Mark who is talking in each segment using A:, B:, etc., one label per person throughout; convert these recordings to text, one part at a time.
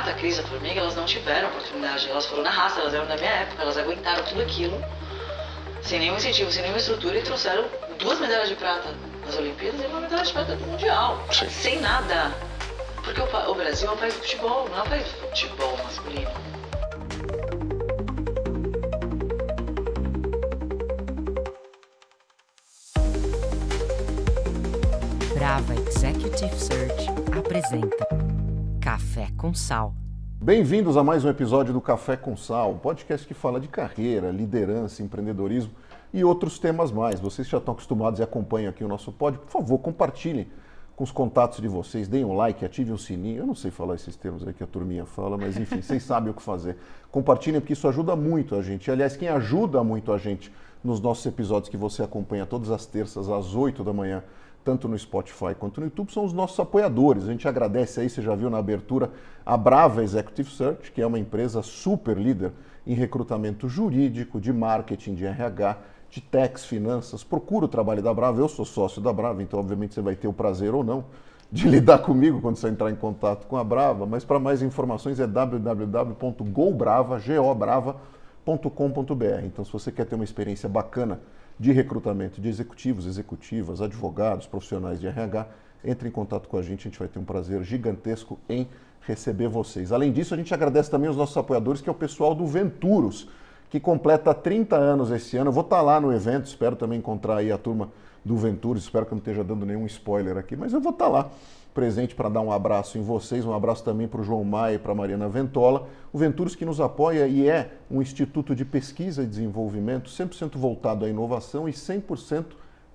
A: Marta, a Cris, a Formiga, elas não tiveram oportunidade. Elas foram na raça, elas eram da minha época, elas aguentaram tudo aquilo, sem nenhum incentivo, sem nenhuma estrutura, e trouxeram 2 medalhas de prata nas Olimpíadas e uma medalha de prata do Mundial.
B: Sim.
A: Sem nada. Porque o Brasil é um país de futebol, não é um país de futebol masculino.
C: Brava Executive Search apresenta Café com Sal.
D: Bem-vindos a mais um episódio do Café com Sal, um podcast que fala de carreira, liderança, empreendedorismo e outros temas mais. Vocês já estão acostumados e acompanham aqui o nosso pod, por favor, compartilhem com os contatos de vocês, deem um like, ativem o sininho. Eu não sei falar esses termos aí que a turminha fala, mas enfim, vocês sabem o que fazer. Compartilhem porque isso ajuda muito a gente. Aliás, quem ajuda muito a gente nos nossos episódios que você acompanha todas as terças às 8 da manhã, tanto no Spotify quanto no YouTube, são os nossos apoiadores. A gente agradece aí, você já viu na abertura, a Brava Executive Search, que é uma empresa super líder em recrutamento jurídico, de marketing, de RH, de tax, finanças. Procura o trabalho da Brava, eu sou sócio da Brava, então obviamente você vai ter o prazer ou não de lidar comigo quando você entrar em contato com a Brava, mas para mais informações é www.gobrava.com.br. Então se você quer ter uma experiência bacana de recrutamento de executivos, executivas, advogados, profissionais de RH, entre em contato com a gente vai ter um prazer gigantesco em receber vocês. Além disso, a gente agradece também os nossos apoiadores, que é o pessoal do Venturos, que completa 30 anos esse ano. Eu vou estar lá no evento, espero também encontrar aí a turma do Venturos, espero que eu não esteja dando nenhum spoiler aqui, mas eu vou estar lá presente para dar um abraço em vocês, um abraço também para o João Maia e para a Mariana Ventola. O Venturos que nos apoia e é um instituto de pesquisa e desenvolvimento 100% voltado à inovação e 100%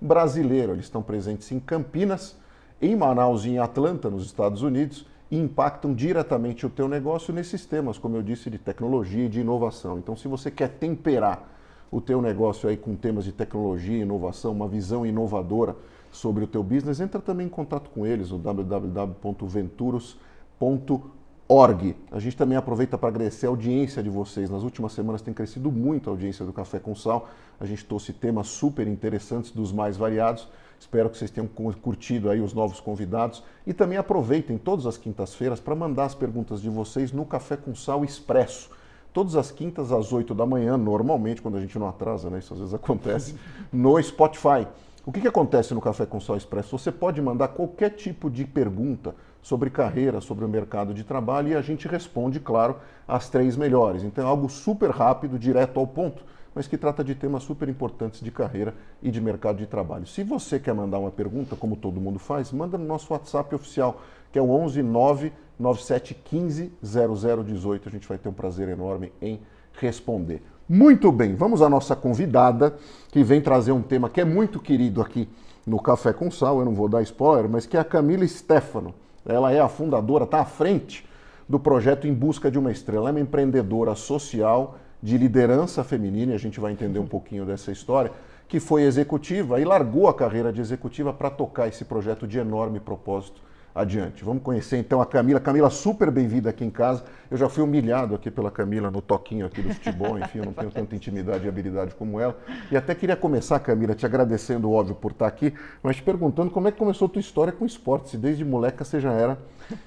D: brasileiro. Eles estão presentes em Campinas, em Manaus e em Atlanta, nos Estados Unidos, e impactam diretamente o teu negócio nesses temas, como eu disse, de tecnologia e de inovação. Então, se você quer temperar o teu negócio aí com temas de tecnologia e inovação, uma visão inovadora sobre o teu business, entra também em contato com eles, no www.venturos.org. A gente também aproveita para agradecer a audiência de vocês. Nas últimas semanas tem crescido muito a audiência do Café com Sal. A gente trouxe temas super interessantes, dos mais variados. Espero que vocês tenham curtido aí os novos convidados. E também aproveitem todas as quintas-feiras para mandar as perguntas de vocês no Café com Sal Expresso. Todas as quintas às 8 da manhã, normalmente, quando a gente não atrasa, né? Isso às vezes acontece, no Spotify. O que acontece no Café com Sal Expresso? Você pode mandar qualquer tipo de pergunta sobre carreira, sobre o mercado de trabalho e a gente responde, claro, as 3 melhores. Então é algo super rápido, direto ao ponto, mas que trata de temas super importantes de carreira e de mercado de trabalho. Se você quer mandar uma pergunta, como todo mundo faz, manda no nosso WhatsApp oficial, que é o 11 997 15 0018. A gente vai ter um prazer enorme em responder. Muito bem, vamos à nossa convidada, que vem trazer um tema que é muito querido aqui no Café com Sal, eu não vou dar spoiler, mas que é a Camila Stefano. Ela é a fundadora, está à frente do projeto Em Busca de uma Estrela. Ela é uma empreendedora social de liderança feminina, e a gente vai entender um pouquinho dessa história, que foi executiva e largou a carreira de executiva para tocar esse projeto de enorme propósito adiante. Vamos conhecer então a Camila. Camila, super bem-vinda aqui em casa. Eu já fui humilhado aqui pela Camila no toquinho aqui do futebol, enfim, eu não tenho tanta intimidade e habilidade como ela. E até queria começar, Camila, te agradecendo, óbvio, por estar aqui, mas te perguntando como é que começou a tua história com esporte, se desde moleca você já era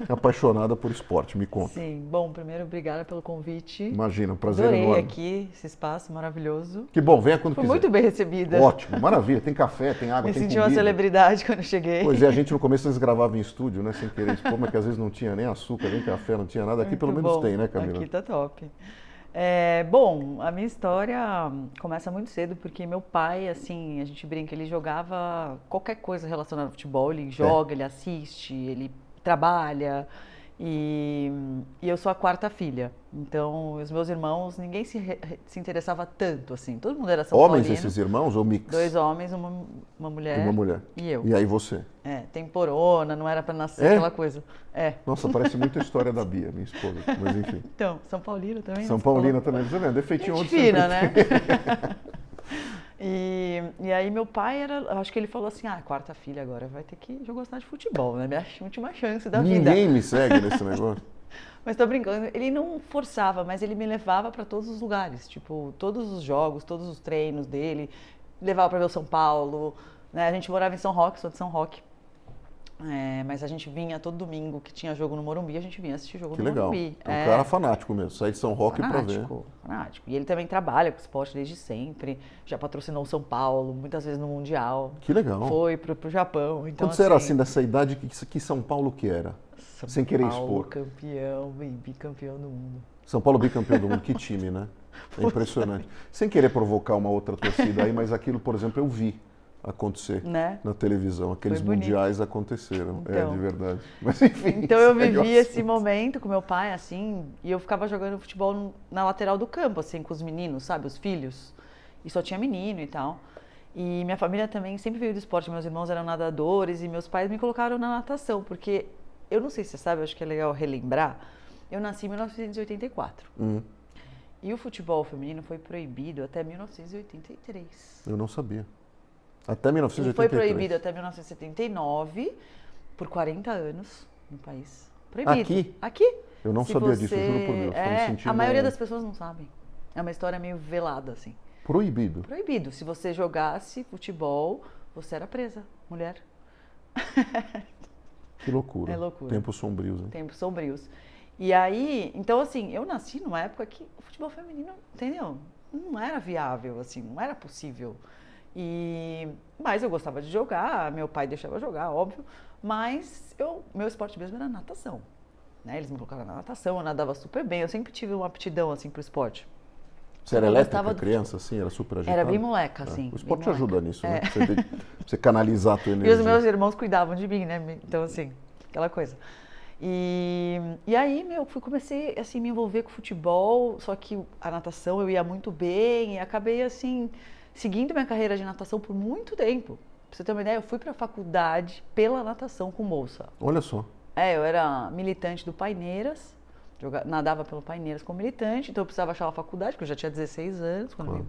D: apaixonada por esporte, me conta.
E: Sim, bom, primeiro, obrigada pelo convite.
D: Imagina, um prazer
E: Adorei
D: enorme.
E: Aqui, esse espaço maravilhoso.
D: Que bom, venha quando
E: Fui
D: quiser.
E: muito bem recebida.
D: Ótimo, maravilha, tem café, tem água,
E: Me
D: tem
E: senti
D: comida.
E: uma celebridade quando eu cheguei.
D: Pois é, a gente no começo eles gravavam em estúdio, né, sem querer expor, mas que às vezes não tinha nem açúcar, nem café, não tinha nada. Aqui
E: Muito
D: pelo menos
E: bom.
D: tem, né, Camila?
E: Aqui tá top. Bom, a minha história começa muito cedo, porque meu pai, assim, a gente brinca, ele jogava qualquer coisa relacionada ao futebol, ele joga, ele assiste, ele trabalha, e eu sou a 4ª filha. Então, os meus irmãos, ninguém se interessava tanto, assim, todo mundo era São Paulino.
D: Homens esses irmãos ou mix?
E: 2 homens, uma mulher.
D: Uma mulher.
E: E eu.
D: E aí você?
E: Temporona, não era pra nascer aquela coisa.
D: Nossa, parece muito a história da Bia, minha esposa, mas enfim.
E: Então, São Paulina também.
D: São Paulina também, você vendo, defeitinho onde
E: fina,
D: sempre
E: né?
D: tem.
E: E aí meu pai acho que ele falou assim, 4ª filha agora, vai ter que gostar de futebol, né? Minha última chance da vida.
D: Ninguém me segue nesse negócio.
E: Mas tô brincando, ele não forçava, mas ele me levava para todos os lugares, tipo, todos os jogos, todos os treinos dele, levava para ver o São Paulo, né? A gente morava em São Roque, sou de São Roque. Mas a gente vinha todo domingo que tinha jogo no Morumbi, a gente vinha assistir jogo
D: Que
E: no
D: legal.
E: Morumbi.
D: O cara era fanático mesmo, sair de São Roque pra ver.
E: Fanático. E ele também trabalha com esporte desde sempre, já patrocinou o São Paulo, muitas vezes no Mundial.
D: Que legal.
E: Foi pro Japão. Então,
D: Quando você era assim, dessa idade, que São Paulo que era? Sem querer
E: São Paulo,
D: expor.
E: campeão, bicampeão do mundo.
D: São Paulo bicampeão do mundo, que time, né? É impressionante. Sem querer provocar uma outra torcida aí, mas aquilo, por exemplo, eu vi acontecer
E: Né?
D: na televisão. Aqueles
E: Foi bonito.
D: mundiais aconteceram,
E: Então.
D: de verdade. Mas enfim.
E: Então eu
D: segue o
E: vivi esse
D: assunto.
E: momento com meu pai, assim, e eu ficava jogando futebol na lateral do campo, assim, com os meninos, sabe, os filhos. E só tinha menino e tal. E minha família também sempre veio do esporte, meus irmãos eram nadadores e meus pais me colocaram na natação, porque eu não sei se você sabe, eu acho que é legal relembrar, eu nasci em 1984. E o futebol feminino foi proibido até 1983.
D: Eu não sabia. Até
E: Ele
D: 1983.
E: foi proibido até 1979, por 40 anos no país. Proibido.
D: Aqui? Eu não
E: Se
D: sabia disso,
E: você-
D: juro por Deus. Tô me sentindo...
E: A maioria das pessoas não sabem. É uma história meio velada, assim.
D: Proibido.
E: Proibido. Se você jogasse futebol, você era presa, mulher.
D: Que loucura.
E: É loucura.
D: Tempos sombrios, hein?
E: Tempos sombrios. E aí, então assim, eu nasci numa época que o futebol feminino, entendeu? Não era viável, assim, não era possível. Mas eu gostava de jogar, meu pai deixava eu jogar, óbvio, mas meu esporte mesmo era natação. Né? Eles me colocaram na natação, eu nadava super bem, eu sempre tive uma aptidão assim pro esporte.
D: Você era
E: Eu
D: elétrica,
E: gostava do
D: criança, assim? Era super agitada?
E: Era bem moleca, assim.
D: O esporte
E: bem
D: ajuda
E: moleca.
D: nisso, né? Pra você canalizar a tua
E: E
D: energia.
E: os meus irmãos cuidavam de mim, né? Então, assim, aquela coisa. E aí, comecei assim, me envolver com futebol, só que a natação eu ia muito bem e acabei, assim, seguindo minha carreira de natação por muito tempo. Pra você ter uma ideia, eu fui pra faculdade pela natação com bolsa.
D: Olha só.
E: Eu era militante do Paineiras, nadava pelo Paineiras como militante, então eu precisava achar uma faculdade, porque eu já tinha 16 anos quando eu vim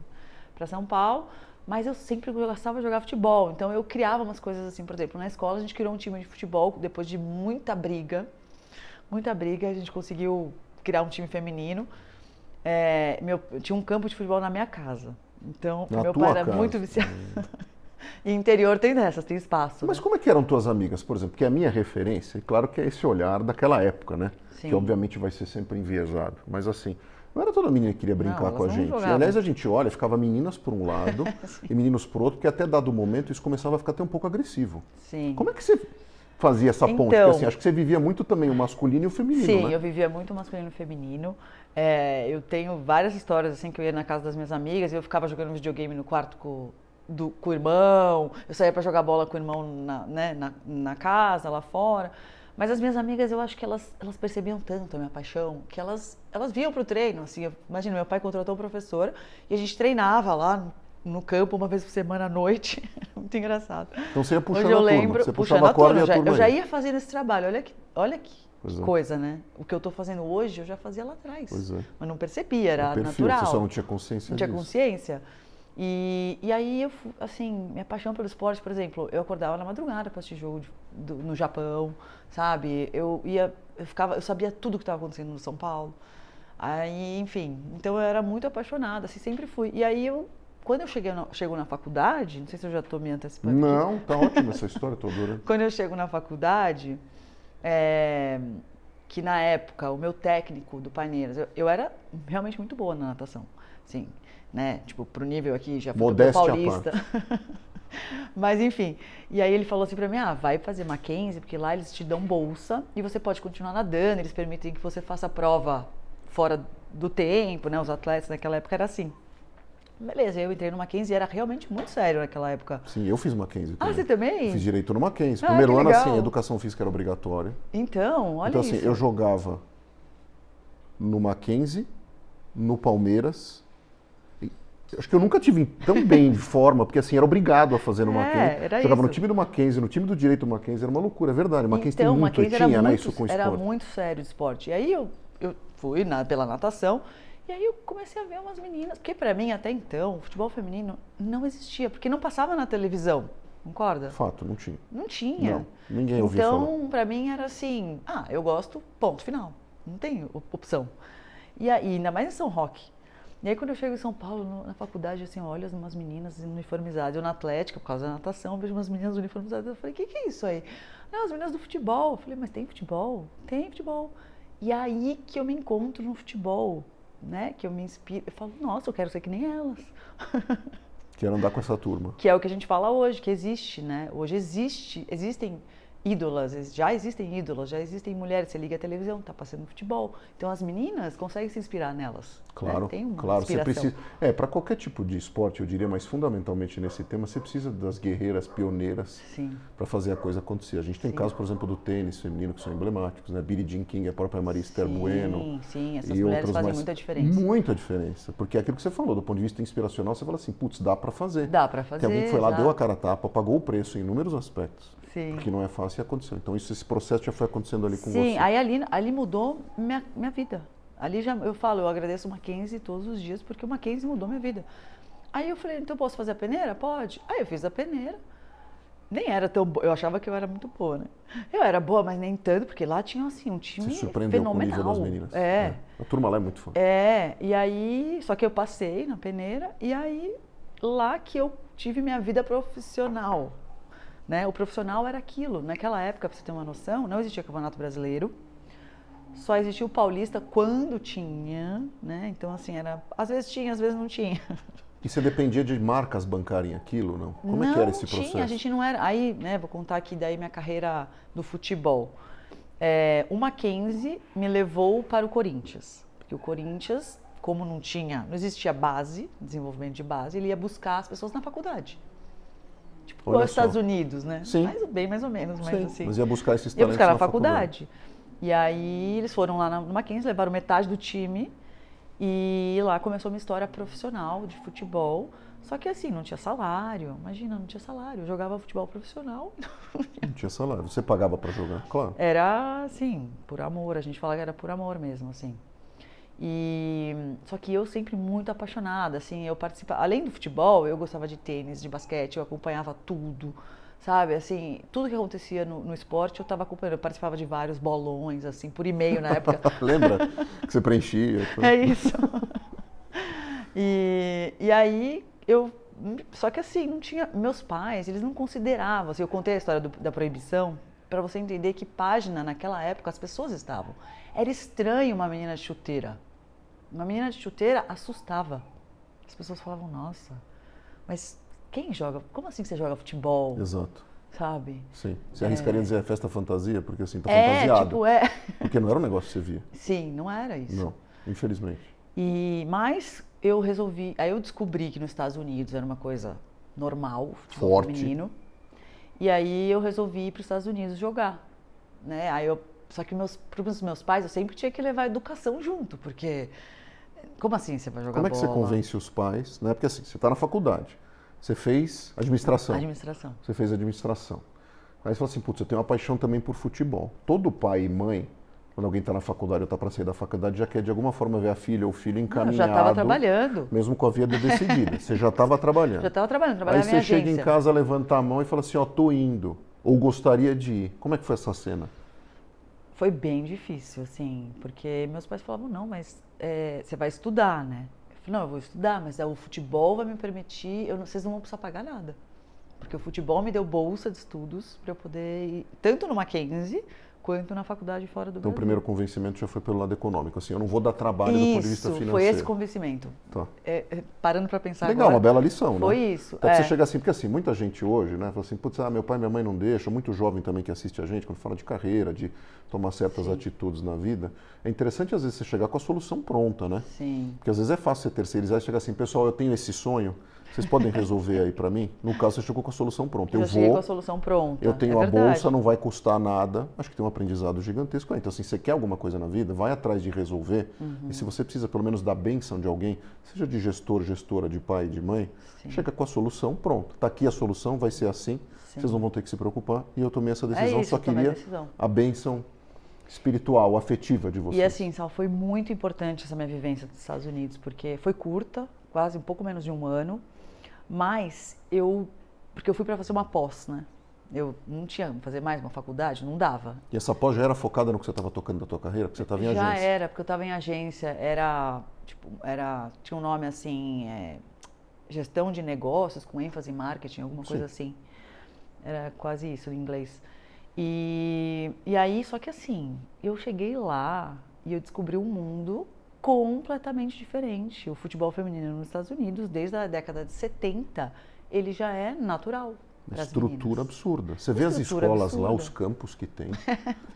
E: para São Paulo, mas eu sempre gostava de jogar futebol, então eu criava umas coisas assim, por exemplo, na escola a gente criou um time de futebol, depois de muita briga, a gente conseguiu criar um time feminino, tinha um campo de futebol na minha casa, então
D: Na
E: meu
D: tua
E: pai era
D: casa.
E: muito viciado. E interior tem dessas, tem espaço.
D: Mas
E: né?
D: como é que eram tuas amigas, por exemplo? Porque a minha referência, claro que é esse olhar daquela época, né?
E: Sim.
D: Que obviamente vai ser sempre enviesado. Mas assim, não era toda menina que queria brincar
E: Não,
D: com a
E: elas não
D: gente. E,
E: jogavam.
D: aliás, a gente olha, ficava meninas por um lado e meninos por outro, porque até dado momento isso começava a ficar até um pouco agressivo.
E: Sim.
D: Como é que você fazia essa ponte?
E: Então-
D: Porque assim, acho que você vivia muito também o masculino e o feminino,
E: Sim,
D: né?
E: eu vivia muito masculino e feminino. Eu tenho várias histórias assim que eu ia na casa das minhas amigas e eu ficava jogando videogame no quarto com o irmão. Eu saía para jogar bola com o irmão na casa, lá fora. Mas as minhas amigas, eu acho que elas percebiam tanto a minha paixão que elas vinham pro treino. Assim, imagina, meu pai contratou um professor e a gente treinava lá no campo uma vez por semana à noite. Muito engraçado.
D: Então você ia puxando
E: Hoje eu
D: a turma.
E: lembro,
D: Você
E: puxando
D: puxava
E: a
D: a corda
E: turma,
D: e a turma
E: eu já
D: ia.
E: ia fazendo esse trabalho. Olha que
D: Pois é.
E: coisa, né? O que eu tô fazendo hoje, eu já fazia lá atrás.
D: Pois é.
E: Mas não percebia, era
D: O perfil,
E: natural.
D: você só não tinha consciência
E: Não tinha
D: disso.
E: consciência. E aí, assim, minha paixão pelo esporte, por exemplo, eu acordava na madrugada para assistir jogo no Japão, sabe? Eu sabia tudo o que estava acontecendo no São Paulo. Aí, enfim, então eu era muito apaixonada, assim, sempre fui. E aí, quando eu chego na faculdade, não sei se eu já estou me antecipando aqui.
D: Não, tá ótima essa história, tô adorando.
E: Quando eu chego na faculdade, que na época o meu técnico do Paineiras, eu era realmente muito boa na natação, assim, né? Tipo, pro nível aqui, já fui campeã
D: Modéstia à
E: paulista. Mas enfim, e aí ele falou assim pra mim, vai fazer Mackenzie, porque lá eles te dão bolsa e você pode continuar nadando, eles permitem que você faça prova fora do tempo, né? Os atletas naquela época era assim. Beleza, eu entrei no Mackenzie e era realmente muito sério naquela época.
D: Sim, eu fiz Mackenzie também.
E: Você também?
D: Fiz direito no Mackenzie.
E: Ah,
D: Primeiro
E: que
D: ano,
E: legal.
D: assim, educação física era obrigatória.
E: Então, olha
D: Então,
E: isso.
D: assim, eu jogava no Mackenzie, no Palmeiras. Acho que eu nunca tive tão bem de forma, porque assim, era obrigado a fazer no Mackenzie.
E: era
D: Jogava no
E: isso.
D: time do Mackenzie, no time do direito do Mackenzie, era uma loucura, é verdade. O Mackenzie tem
E: Então,
D: muito,
E: Mackenzie era
D: tinha, né,
E: muito,
D: isso com o
E: era
D: esporte.
E: muito sério o esporte. E aí eu fui pela natação, e aí eu comecei a ver umas meninas, porque pra mim até então, o futebol feminino não existia, porque não passava na televisão, concorda?
D: Fato, não tinha.
E: Não tinha.
D: Não, ninguém ouvia falar.
E: Então, pra mim era assim, eu gosto, ponto, final. Não tem opção. E aí, ainda mais em São Roque. E aí, quando eu chego em São Paulo, na faculdade, assim, eu olho umas meninas uniformizadas. Eu na Atlética, por causa da natação, vejo umas meninas uniformizadas. Eu falei, o que é isso aí? Não, as meninas do futebol. Eu falei, mas tem futebol? Tem futebol. E aí que eu me encontro no futebol, né? Que eu me inspiro. Eu falo, nossa, eu quero ser que nem elas.
D: Quero andar com essa turma.
E: Que é o que a gente fala hoje, que existe, né? Hoje existem ídolas, já existem mulheres, você liga a televisão, tá passando futebol. Então as meninas conseguem se inspirar nelas.
D: Claro,
E: né? Tem uma
D: claro.
E: inspiração.
D: Você precisa, para qualquer tipo de esporte, eu diria, mas fundamentalmente nesse tema, você precisa das guerreiras pioneiras para fazer a coisa acontecer. A gente tem casos, por exemplo, do tênis feminino que são emblemáticos, né? Billie Jean King, a própria Maria Esther Bueno.
E: Sim, essas mulheres fazem muita diferença.
D: Muita diferença, porque é aquilo que você falou, do ponto de vista inspiracional, você fala assim, putz, dá para fazer.
E: Dá para fazer.
D: Que alguém foi lá,
E: exato.
D: deu a cara a tapa, pagou o preço em inúmeros aspectos.
E: Sim.
D: Porque não é fácil e aconteceu. Então esse processo já foi acontecendo ali com você.
E: Sim, aí ali mudou minha vida. Ali eu agradeço o Mackenzie todos os dias, porque o Mackenzie mudou minha vida. Aí eu falei, então eu posso fazer a peneira? Pode. Aí eu fiz a peneira. Nem era tão boa, eu achava que eu era muito boa, né? Eu era boa, mas nem tanto, porque lá tinha assim um time
D: Você surpreendeu
E: fenomenal.
D: com o nível das meninas.
E: É.
D: A turma lá é muito fã.
E: E aí, só que eu passei na peneira, e aí lá que eu tive minha vida profissional. Né? O profissional era aquilo. Naquela época, para você ter uma noção, não existia Campeonato Brasileiro, só existia o Paulista quando tinha, né? Então, assim, às vezes tinha, às vezes não tinha.
D: E você dependia de marcas bancarem aquilo, não? Como é que era esse processo?
E: A gente não era... Aí, né, vou contar aqui daí minha carreira do futebol. O Mackenzie me levou para o Corinthians, porque o Corinthians, como não existia base, desenvolvimento de base, ele ia buscar as pessoas na faculdade. Tipo, igual os Estados Unidos, né?
D: Sim.
E: Bem mais ou menos, mas
D: Sim.
E: assim.
D: Mas ia buscar esses talentos
E: na faculdade. E aí eles foram lá no Mackenzie, levaram metade do time e lá começou uma história profissional de futebol. Só que assim, não tinha salário. Imagina, não tinha salário. Eu jogava futebol profissional.
D: Não tinha salário. Você pagava para jogar, claro.
E: Era assim, por amor. A gente fala que era por amor mesmo, assim. Só que eu sempre muito apaixonada, assim, eu participava, além do futebol, eu gostava de tênis, de basquete, eu acompanhava tudo, sabe, assim, tudo que acontecia no esporte eu estava acompanhando, eu participava de vários bolões, assim, por e-mail na época.
D: Lembra que você preenchia?
E: É isso. E aí, só que assim, não tinha, meus pais, eles não consideravam, assim, eu contei a história da proibição, para você entender que página naquela época as pessoas estavam. Era estranho uma menina de chuteira. Uma menina de chuteira assustava. As pessoas falavam, nossa, mas quem joga? Como assim você joga futebol?
D: Exato.
E: Sabe?
D: Sim. Você arriscaria dizer festa fantasia? Porque assim, tá fantasiado. Porque não era um negócio que você via.
E: Sim, não era isso.
D: Não, infelizmente.
E: Mas eu resolvi, aí eu descobri que nos Estados Unidos era uma coisa normal, futebol
D: forte,
E: feminino. E aí eu resolvi ir para os Estados Unidos jogar, né? Só que para os meus pais eu sempre tinha que levar a educação junto, porque como assim você vai jogar bola?
D: Como é que você convence os pais, né? Porque assim, você está na faculdade, você fez administração. Você fez administração. Aí você fala assim, putz, eu tenho uma paixão também por futebol. Todo pai e mãe, quando alguém está na faculdade ou está para sair da faculdade, já quer de alguma forma ver a filha ou o filho encaminhado.
E: Eu já estava trabalhando.
D: Mesmo com a vida decidida. Você já estava trabalhando.
E: Já estava trabalhando, trabalhava
D: em
E: agência.
D: Aí você chega em casa, levanta a mão e fala assim, ó, tô indo. Ou gostaria de ir. Como é que foi essa cena?
E: Foi bem difícil, assim, porque meus pais falavam, não, mas você vai estudar, né? Eu falei, não, eu vou estudar, mas o futebol vai me permitir, vocês não vão precisar pagar nada. Porque o futebol me deu bolsa de estudos para eu poder ir, tanto no Mackenzie, quanto na faculdade fora do Brasil.
D: Então o primeiro convencimento já foi pelo lado econômico, assim, eu não vou dar trabalho do ponto de vista financeiro.
E: Foi esse convencimento.
D: Tá.
E: Parando para pensar
D: legal,
E: agora.
D: Uma bela lição,
E: foi
D: né?
E: Isso.
D: Até você chega assim, porque assim, muita gente hoje, né, fala assim, putz, meu pai e minha mãe não deixam, muito jovem também que assiste a gente, quando fala de carreira, de tomar certas atitudes na vida, é interessante às vezes você chegar com a solução pronta, né?
E: Sim.
D: Porque às vezes é fácil você terceirizar e chegar assim, pessoal, eu tenho esse sonho, vocês podem resolver aí para mim? No caso, você chegou com a solução pronta.
E: Eu cheguei com a solução pronta.
D: Eu tenho a bolsa, não vai custar nada. Acho que tem um aprendizado gigantesco aí. Então, assim, você quer alguma coisa na vida, vai atrás de resolver. E se você precisa, pelo menos, da bênção de alguém, seja de gestor, gestora, de pai, de mãe, chega com a solução pronta. Está aqui a solução, vai ser assim. Vocês não vão ter que se preocupar. E eu tomei essa decisão, só queria a bênção espiritual, afetiva de vocês.
E: E assim, Sal, foi muito importante essa minha vivência dos Estados Unidos, porque foi curta, quase um pouco menos de um ano. Mas porque eu fui para fazer uma pós, né? Eu não tinha fazer mais uma faculdade, não dava.
D: E essa pós já era focada no que você estava tocando da tua carreira? Porque você estava em agência?
E: Já era, porque eu estava em agência, tinha um nome assim, gestão de negócios com ênfase em marketing, alguma coisa assim. Era quase isso em inglês. E aí, só que assim, eu cheguei lá e eu descobri um mundo completamente diferente. O futebol feminino nos Estados Unidos, desde a década de 70, ele já é natural.
D: Uma
E: pras
D: estrutura
E: meninas.
D: absurda. Você vê as
E: Estrutura
D: escolas lá,
E: absurda.
D: os campos que tem.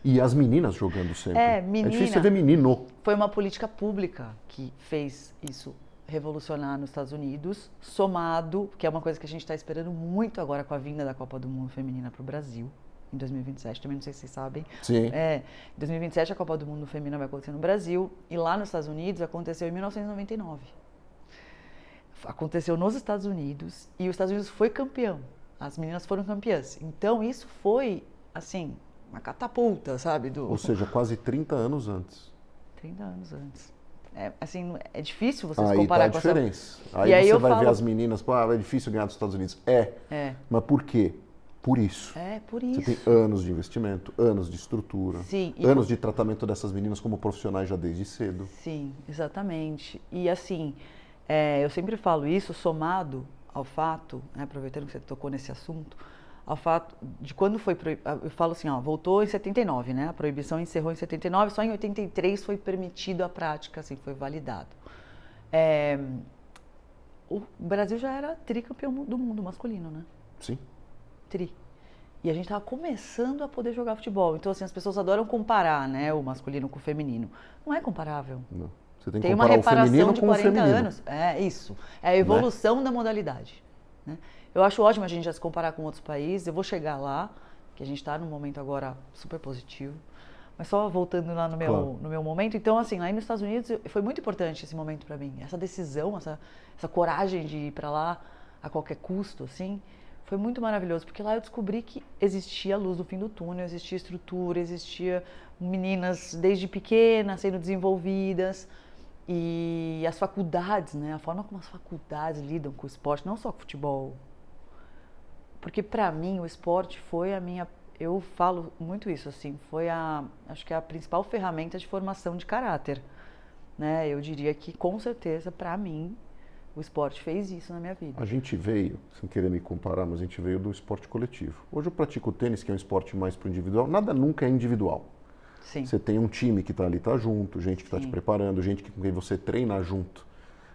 D: E as meninas jogando sempre.
E: É, menina.
D: É difícil você ver menino.
E: Foi uma política pública que fez isso revolucionar nos Estados Unidos, somado, que é uma coisa que a gente está esperando muito agora com a vinda da Copa do Mundo Feminina para o Brasil, em 2027, também não sei se vocês sabem.
D: Sim.
E: Em 2027 a Copa do Mundo Feminina vai acontecer no Brasil, e lá nos Estados Unidos aconteceu em 1999. Aconteceu nos Estados Unidos, e os Estados Unidos foi campeão. As meninas foram campeãs. Então isso foi, assim, uma catapulta, sabe?
D: Ou seja, quase 30 anos antes.
E: 30 anos antes. É, assim, é difícil você se
D: Aí
E: comparar
D: tá a
E: com
D: diferença.
E: essa...
D: Aí
E: E aí
D: você
E: eu
D: vai ver
E: falo-
D: as meninas, pô, é difícil ganhar dos Estados Unidos. É.
E: É,
D: Mas por quê? Por isso.
E: é por
D: Você
E: isso.
D: tem anos de investimento, anos de estrutura,
E: Sim, e
D: anos de tratamento dessas meninas como profissionais já desde cedo.
E: Sim, exatamente. E assim, eu sempre falo isso somado ao fato, né, aproveitando que você tocou nesse assunto, ao fato de quando foi eu falo assim, ó, voltou em 79, né? A proibição encerrou em 79, só em 83 foi permitido a prática, assim, foi validado. O Brasil já era tricampeão do mundo masculino, né?
D: Sim.
E: Tri. E a gente estava começando a poder jogar futebol. Então, assim, as pessoas adoram comparar, né, o masculino com o feminino. Não é comparável.
D: Não. Você tem que
E: Tem uma
D: comparar o
E: reparação
D: feminino
E: de
D: com o
E: 40
D: feminino.
E: anos. É isso. É a evolução da modalidade. Né? Eu acho ótimo a gente já se comparar com outros países. Eu vou chegar lá, que a gente está num momento agora super positivo. Mas só voltando lá no
D: Claro.
E: meu momento. Então, assim, lá nos Estados Unidos foi muito importante esse momento para mim. Essa decisão, essa coragem de ir para lá a qualquer custo, assim, foi muito maravilhoso. Porque lá eu descobri que existia a luz no fim do túnel, existia estrutura, existia meninas desde pequenas sendo desenvolvidas. E as faculdades, né? A forma como as faculdades lidam com o esporte, não só com o futebol. Porque para mim o esporte foi a minha, eu falo muito isso assim, acho que é a principal ferramenta de formação de caráter, né? Eu diria que com certeza para mim o esporte fez isso na minha vida.
D: A gente veio, sem querer me comparar, mas a gente veio do esporte coletivo. Hoje eu pratico tênis, que é um esporte mais pro individual. Nada nunca é individual.
E: Sim.
D: Você tem um time que está ali, tá junto, gente que está te
E: Sim.
D: preparando, gente com quem você treina junto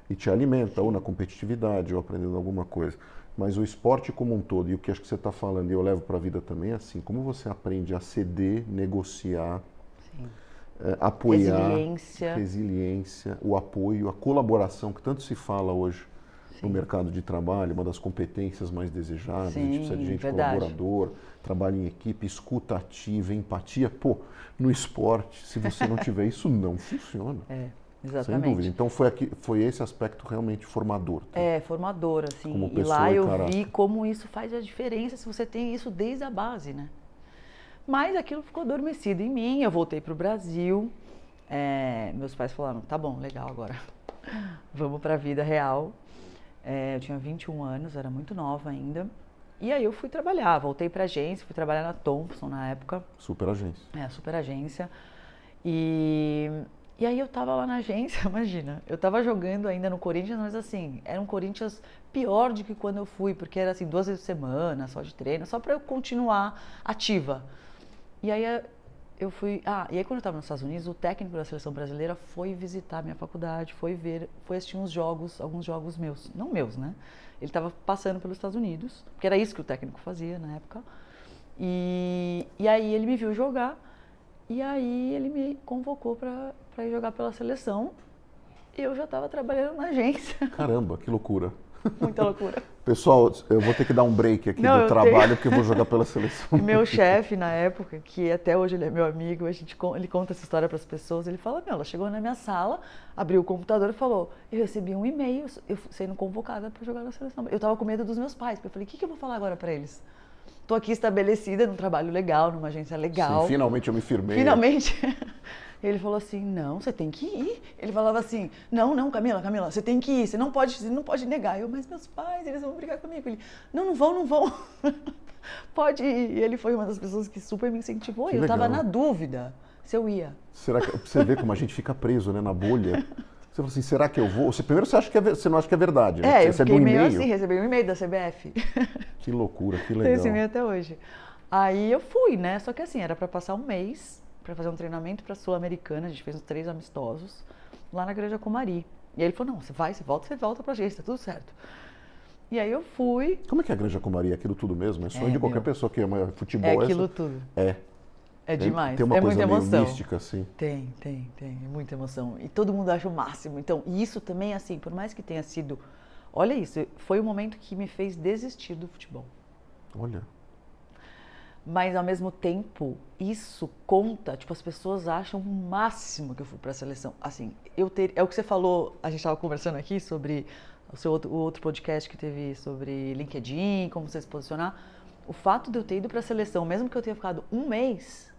D: e te alimenta, ou na competitividade, ou aprendendo alguma coisa. Mas o esporte como um todo, e o que acho que você está falando, e eu levo para a vida também, é assim, como você aprende a ceder, negociar,
E: Sim.
D: apoiar,
E: Resiliência.
D: resiliência, o apoio, a colaboração, que tanto se fala hoje no
E: Sim.
D: mercado de trabalho, uma das competências mais desejadas, a gente
E: Sim,
D: precisa de gente
E: verdade.
D: colaborador, trabalho em equipe, escuta ativa, empatia. Pô, no esporte, se você não tiver isso, não funciona.
E: Exatamente.
D: Sem dúvida. Então foi esse aspecto realmente formador. Tá?
E: É, formador, assim.
D: Como
E: E
D: pessoa
E: lá
D: e
E: eu
D: caráter.
E: vi como isso faz a diferença se você tem isso desde a base, né? Mas aquilo ficou adormecido em mim, eu voltei para o Brasil. Meus pais falaram, tá bom, legal agora. Vamos para a vida real. Eu tinha 21 anos, era muito nova ainda. E aí eu fui trabalhar, voltei para a agência, fui trabalhar na Thompson na época.
D: Super agência.
E: Super agência. E aí eu tava lá na agência, imagina, eu tava jogando ainda no Corinthians, mas assim, era um Corinthians pior do que quando eu fui, porque era assim, 2 vezes por semana, só de treino, só para eu continuar ativa. E aí eu fui, e aí quando eu tava nos Estados Unidos, o técnico da seleção brasileira foi visitar a minha faculdade, foi assistir alguns jogos meus, não meus, né? Ele tava passando pelos Estados Unidos, porque era isso que o técnico fazia na época. E aí ele me viu jogar, e aí ele me convocou para ir jogar pela seleção. E eu já estava trabalhando na agência.
D: Caramba, que loucura.
E: Muita loucura.
D: Pessoal, eu vou ter que dar um break aqui
E: Não,
D: do
E: eu
D: trabalho, porque eu vou jogar pela seleção.
E: Meu chefe, na época, que até hoje ele é meu amigo, ele conta essa história para as pessoas, ele fala, ela chegou na minha sala, abriu o computador e falou, eu recebi um e-mail, eu sendo convocada para jogar na seleção. Eu estava com medo dos meus pais, porque eu falei, o que eu vou falar agora para eles? Estou aqui estabelecida num trabalho legal, numa agência legal.
D: Sim, finalmente eu me firmei.
E: Finalmente. Ele falou assim, não, você tem que ir. Ele falava assim, não, Camila, você tem que ir, você não pode negar. Mas meus pais, eles vão brigar comigo. Ele, não vão. Pode ir. E ele foi uma das pessoas que super me incentivou.
D: Que
E: Eu estava
D: legal.
E: na dúvida se eu ia.
D: Será que você vê como a gente fica preso, né, na bolha? Você fala assim, será que eu vou? Primeiro você não acha que é verdade, né?
E: Eu
D: Você
E: fiquei
D: do
E: meio
D: e-mail.
E: assim, recebi um e-mail da CBF.
D: Que loucura, que
E: Tem
D: legal.
E: esse e-mail até hoje. Aí eu fui, né? Só que assim, era para passar um mês, para fazer um treinamento para Sul-Americana. A gente fez uns 3 amistosos lá na Granja Comari. E aí ele falou, não, você volta pra gente, tá tudo certo. E aí eu fui.
D: Como é que é a Granja Comari? É aquilo tudo mesmo? É sonho de qualquer pessoa que ama futebol.
E: É aquilo tudo. É demais.
D: Tem uma coisa
E: muita
D: meio
E: emoção.
D: mística, assim.
E: Tem. É muita emoção. E todo mundo acha o máximo. Então, e isso também, assim, por mais que tenha sido... Olha isso, foi o momento que me fez desistir do futebol.
D: Olha.
E: Mas, ao mesmo tempo, isso conta, tipo, as pessoas acham o máximo que eu fui para a seleção. Assim, é o que você falou, a gente estava conversando aqui sobre o outro podcast que teve sobre LinkedIn, como você se posicionar. O fato de eu ter ido para a seleção, mesmo que eu tenha ficado um mês,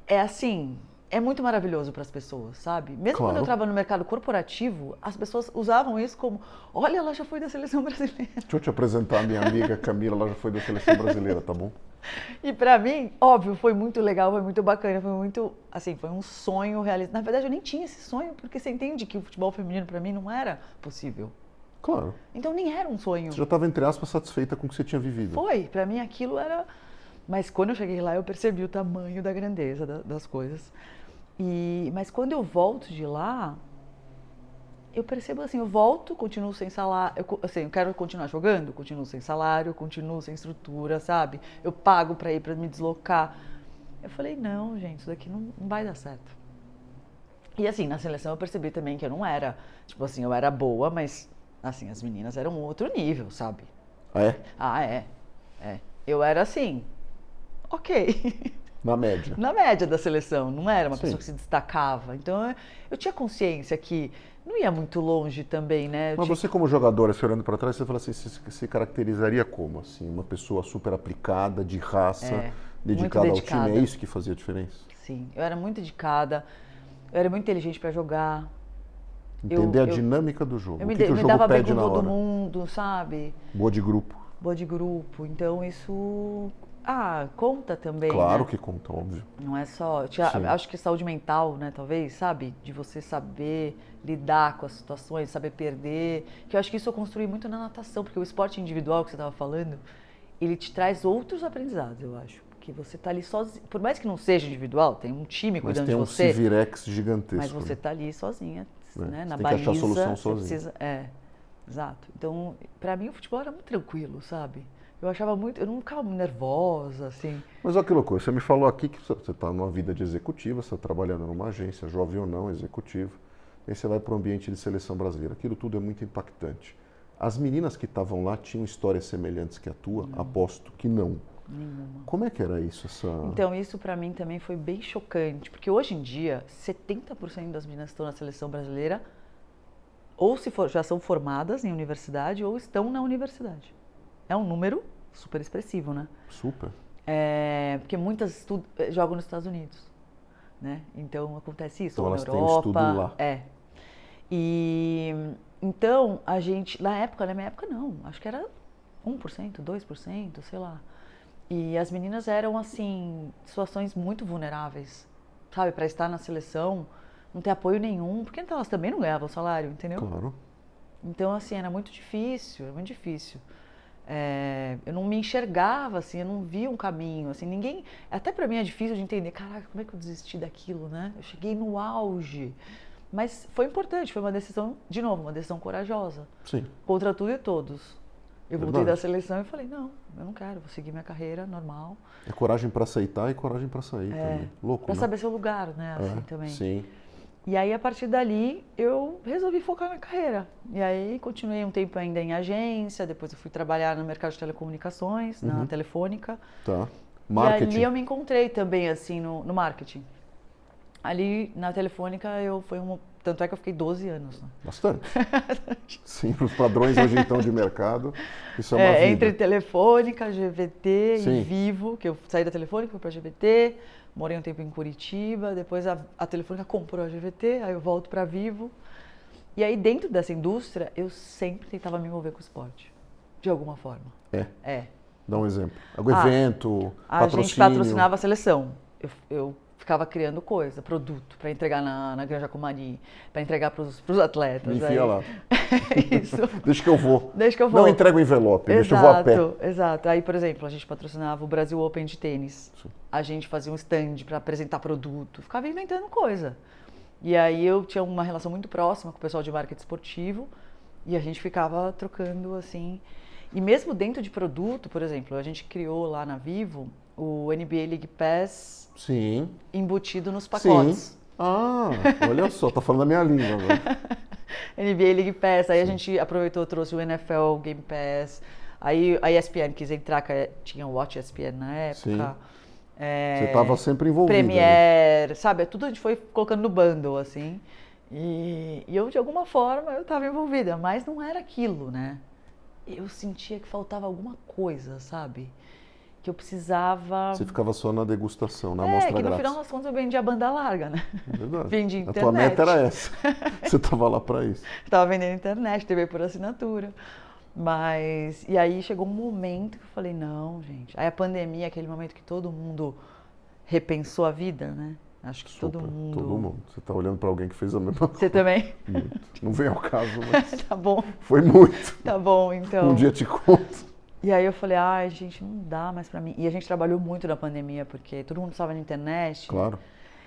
E: assim, é muito maravilhoso para as pessoas, sabe? Mesmo quando eu estava no mercado corporativo, as pessoas usavam isso como, olha, ela já foi da seleção brasileira.
D: Deixa eu te apresentar a minha amiga Camila, ela já foi da seleção brasileira, tá bom?
E: E para mim, óbvio, foi muito legal, foi muito bacana, foi muito, assim, foi um sonho realizado. Na verdade, eu nem tinha esse sonho, porque você entende que o futebol feminino para mim não era possível.
D: Claro.
E: Então nem era um sonho.
D: Você já estava, entre aspas, satisfeita com o que você tinha vivido.
E: Foi, para mim aquilo era... Mas quando eu cheguei lá, eu percebi o tamanho da grandeza das coisas. Mas quando eu volto de lá, eu percebo assim, eu volto, continuo sem salário, eu quero continuar jogando, continuo sem salário, continuo sem estrutura, sabe? Eu pago para ir, para me deslocar. Eu falei, não, gente, isso daqui não vai dar certo. E assim, na seleção eu percebi também que eu não era, tipo assim, eu era boa, mas assim, as meninas eram outro nível, sabe?
D: É?
E: Eu era assim, ok.
D: Na média.
E: Na média da seleção, não era uma
D: Sim.
E: pessoa que se destacava. Então, eu tinha consciência que não ia muito longe também, né?
D: Mas você como jogadora, se olhando para trás, você fala assim, se caracterizaria como? Assim, uma pessoa super aplicada, de raça, dedicada ao time, é isso que fazia a diferença?
E: Sim, eu era muito dedicada, eu era muito inteligente para jogar.
D: Entender a dinâmica do jogo,
E: Eu
D: o
E: me
D: que o jogo
E: dava bem
D: pede
E: com
D: na
E: todo
D: hora.
E: mundo, sabe?
D: Boa de grupo.
E: Boa de grupo, então isso... conta também,
D: Claro
E: né?
D: que conta, óbvio.
E: Não é só...
D: Sim.
E: Acho que saúde mental, né, talvez, sabe? De você saber lidar com as situações, saber perder. Que eu acho que isso eu construí muito na natação, porque o esporte individual que você estava falando, ele te traz outros aprendizados, eu acho. Porque você tá ali sozinho. Por mais que não seja individual, tem um time cuidando de você.
D: Mas tem um Civirex gigantesco.
E: Mas você tá ali sozinha, né? Na
D: Você tem
E: baliza.
D: que achar a solução
E: você
D: sozinho.
E: precisa... Exato. Então, para mim, o futebol era muito tranquilo, sabe? Eu achava muito... Eu não ficava nervosa, assim.
D: Mas olha que loucura, você me falou aqui que você está numa vida de executiva, você está trabalhando numa agência, jovem ou não, executivo. Aí você vai para o ambiente de seleção brasileira. Aquilo tudo é muito impactante. As meninas que estavam lá tinham histórias semelhantes que a tua? Aposto que não.
E: Nenhuma.
D: Como é que era isso?
E: Então, isso para mim também foi bem chocante, porque hoje em dia, 70% das meninas que estão na seleção brasileira ou já são formadas em universidade ou estão na universidade. É um número super expressivo, né?
D: Super.
E: Porque muitas jogam nos Estados Unidos, né? Então acontece isso,
D: Então
E: ou na
D: elas têm
E: Europa.
D: estudo lá.
E: E então a gente, na minha época não, acho que era 1%, 2%, sei lá. E as meninas eram assim, situações muito vulneráveis, sabe? Para estar na seleção, não ter apoio nenhum, porque então elas também não ganhavam salário, entendeu?
D: Claro.
E: Então assim, era muito difícil, era muito difícil. Eu não me enxergava, assim, eu não via um caminho, assim, ninguém... Até pra mim é difícil de entender, caraca, como é que eu desisti daquilo, né? Eu cheguei no auge. Mas foi importante, foi uma decisão, de novo, uma decisão corajosa.
D: Sim.
E: Contra tudo e todos. Eu voltei
D: Verdade.
E: da seleção e falei, não, eu não quero, vou seguir minha carreira normal.
D: É coragem para aceitar e coragem para sair também. Louco,
E: Pra
D: né?
E: saber seu lugar, né, assim, também.
D: Sim.
E: E aí, a partir dali, eu resolvi focar na carreira. E aí, continuei um tempo ainda em agência, depois eu fui trabalhar no mercado de telecomunicações, na Telefônica.
D: Tá. Marketing.
E: E ali eu me encontrei também, assim, no marketing. Ali, na Telefônica, tanto é que eu fiquei 12 anos. Né?
D: Bastante. Sim, para os padrões hoje então de mercado, isso é uma vida.
E: Entre Telefônica, GVT
D: Sim.
E: e Vivo, que eu saí da Telefônica, fui para a GVT, morei um tempo em Curitiba, depois a Telefônica comprou a GVT, aí eu volto para Vivo. E aí dentro dessa indústria, eu sempre tentava me envolver com o esporte, de alguma forma.
D: Dá um exemplo. Algum evento,
E: A
D: patrocínio.
E: gente patrocinava a seleção. Eu ficava criando coisa, produto, para entregar na Granja Comari, para entregar para os atletas.
D: Me enfia lá.
E: Isso.
D: Deixa que eu vou.
E: Deixa que eu vou.
D: Não entrega o envelope, deixa eu vou a pé.
E: Exato. Aí, por exemplo, a gente patrocinava o Brasil Open de tênis.
D: Sim.
E: A gente fazia um stand para apresentar produto, ficava inventando coisa. E aí eu tinha uma relação muito próxima com o pessoal de marketing esportivo e a gente ficava trocando assim. E mesmo dentro de produto, por exemplo, a gente criou lá na Vivo o NBA League Pass
D: Sim.
E: embutido nos pacotes.
D: Sim. Ah, olha só, tá falando a minha língua agora.
E: NBA League Pass, aí a gente aproveitou, trouxe o NFL Game Pass, aí a ESPN quis entrar, tinha o Watch ESPN na época.
D: Sim. Você estava sempre envolvida.
E: Premiere, sabe? Tudo a gente foi colocando no bundle, assim. E eu, de alguma forma, eu estava envolvida, mas não era aquilo, né? Eu sentia que faltava alguma coisa, sabe? Que eu precisava...
D: Você ficava só na degustação, na amostra
E: que no
D: grátis.
E: final das contas eu vendia banda larga, né?
D: Verdade.
E: Vendia internet.
D: A tua meta era essa. Você estava lá para isso.
E: Estava vendendo internet, TV por assinatura. Mas... E aí chegou um momento que eu falei, não, gente. Aí a pandemia, aquele momento que todo mundo repensou a vida, né? Acho que
D: Super,
E: todo mundo...
D: Todo mundo. Você está olhando para alguém que fez a mesma coisa.
E: Você também?
D: Muito. Não vem ao caso, mas
E: Tá bom,
D: foi muito.
E: tá bom, então.
D: Um dia te conto.
E: E aí eu falei, ai, gente, não dá mais pra mim. E a gente trabalhou muito na pandemia, porque todo mundo estava na internet.
D: Claro.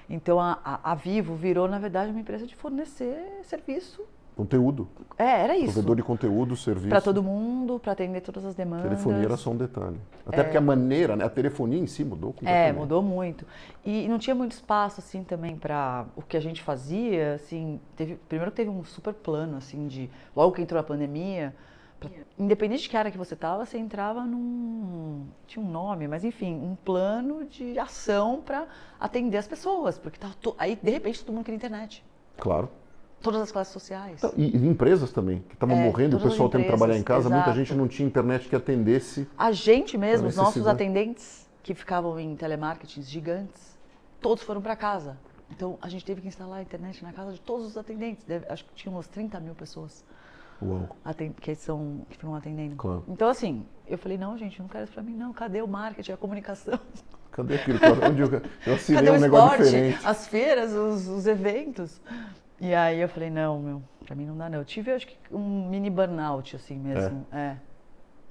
E: Então a Vivo virou, na verdade, uma empresa de fornecer serviço.
D: Conteúdo.
E: Era isso.
D: Provedor de conteúdo, serviço.
E: Para todo mundo, para atender todas as demandas.
D: Telefonia era só um detalhe. Até porque a maneira, né? A telefonia em si mudou completamente.
E: Mudou muito. E não tinha muito espaço, assim, também para o que a gente fazia, assim, primeiro teve um super plano, assim, de, logo que entrou a pandemia, independente de que área que você estava, você entrava tinha um nome, mas enfim, um plano de ação para atender as pessoas, porque aí, de repente, todo mundo queria internet.
D: Claro.
E: Todas as classes sociais.
D: Então, e empresas também, que estavam morrendo, o pessoal tendo que trabalhar em casa, muita gente não tinha internet que atendesse.
E: A gente mesmo,
D: a
E: os nossos
D: necessidade.
E: Atendentes, que ficavam em telemarketing gigantes, todos foram para casa. Então, a gente teve que instalar a internet na casa de todos os atendentes. Acho que tinha umas 30 mil pessoas
D: Uau.
E: que ficam atendendo.
D: Claro.
E: Então, assim, eu falei, não, gente, não quero isso para mim, não. Cadê o marketing, a comunicação?
D: Cadê aquilo? Onde eu assinei
E: Cadê o
D: um negócio
E: esporte,
D: diferente.
E: as feiras, os eventos? E aí eu falei, não, pra mim não dá não. Eu tive, acho que, um mini burnout, assim mesmo.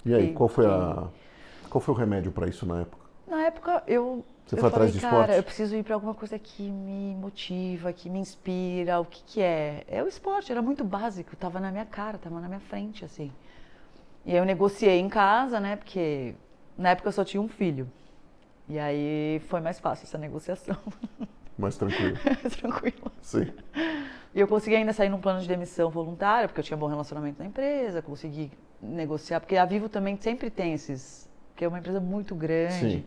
D: E aí, qual foi o remédio para isso na época?
E: Na época,
D: Você foi
E: falei,
D: atrás de
E: cara,
D: esporte?
E: eu preciso ir para alguma coisa que me motiva, que me inspira, o que é? É o esporte, era muito básico, tava na minha cara, tava na minha frente, assim. E aí eu negociei em casa, né, porque na época eu só tinha um filho. E aí foi mais fácil essa negociação.
D: Mais tranquilo.
E: Tranquilo.
D: Sim.
E: E eu consegui ainda sair num plano de demissão voluntária, porque eu tinha bom relacionamento na empresa, consegui negociar, porque a Vivo também sempre tem que é uma empresa muito grande,
D: Sim.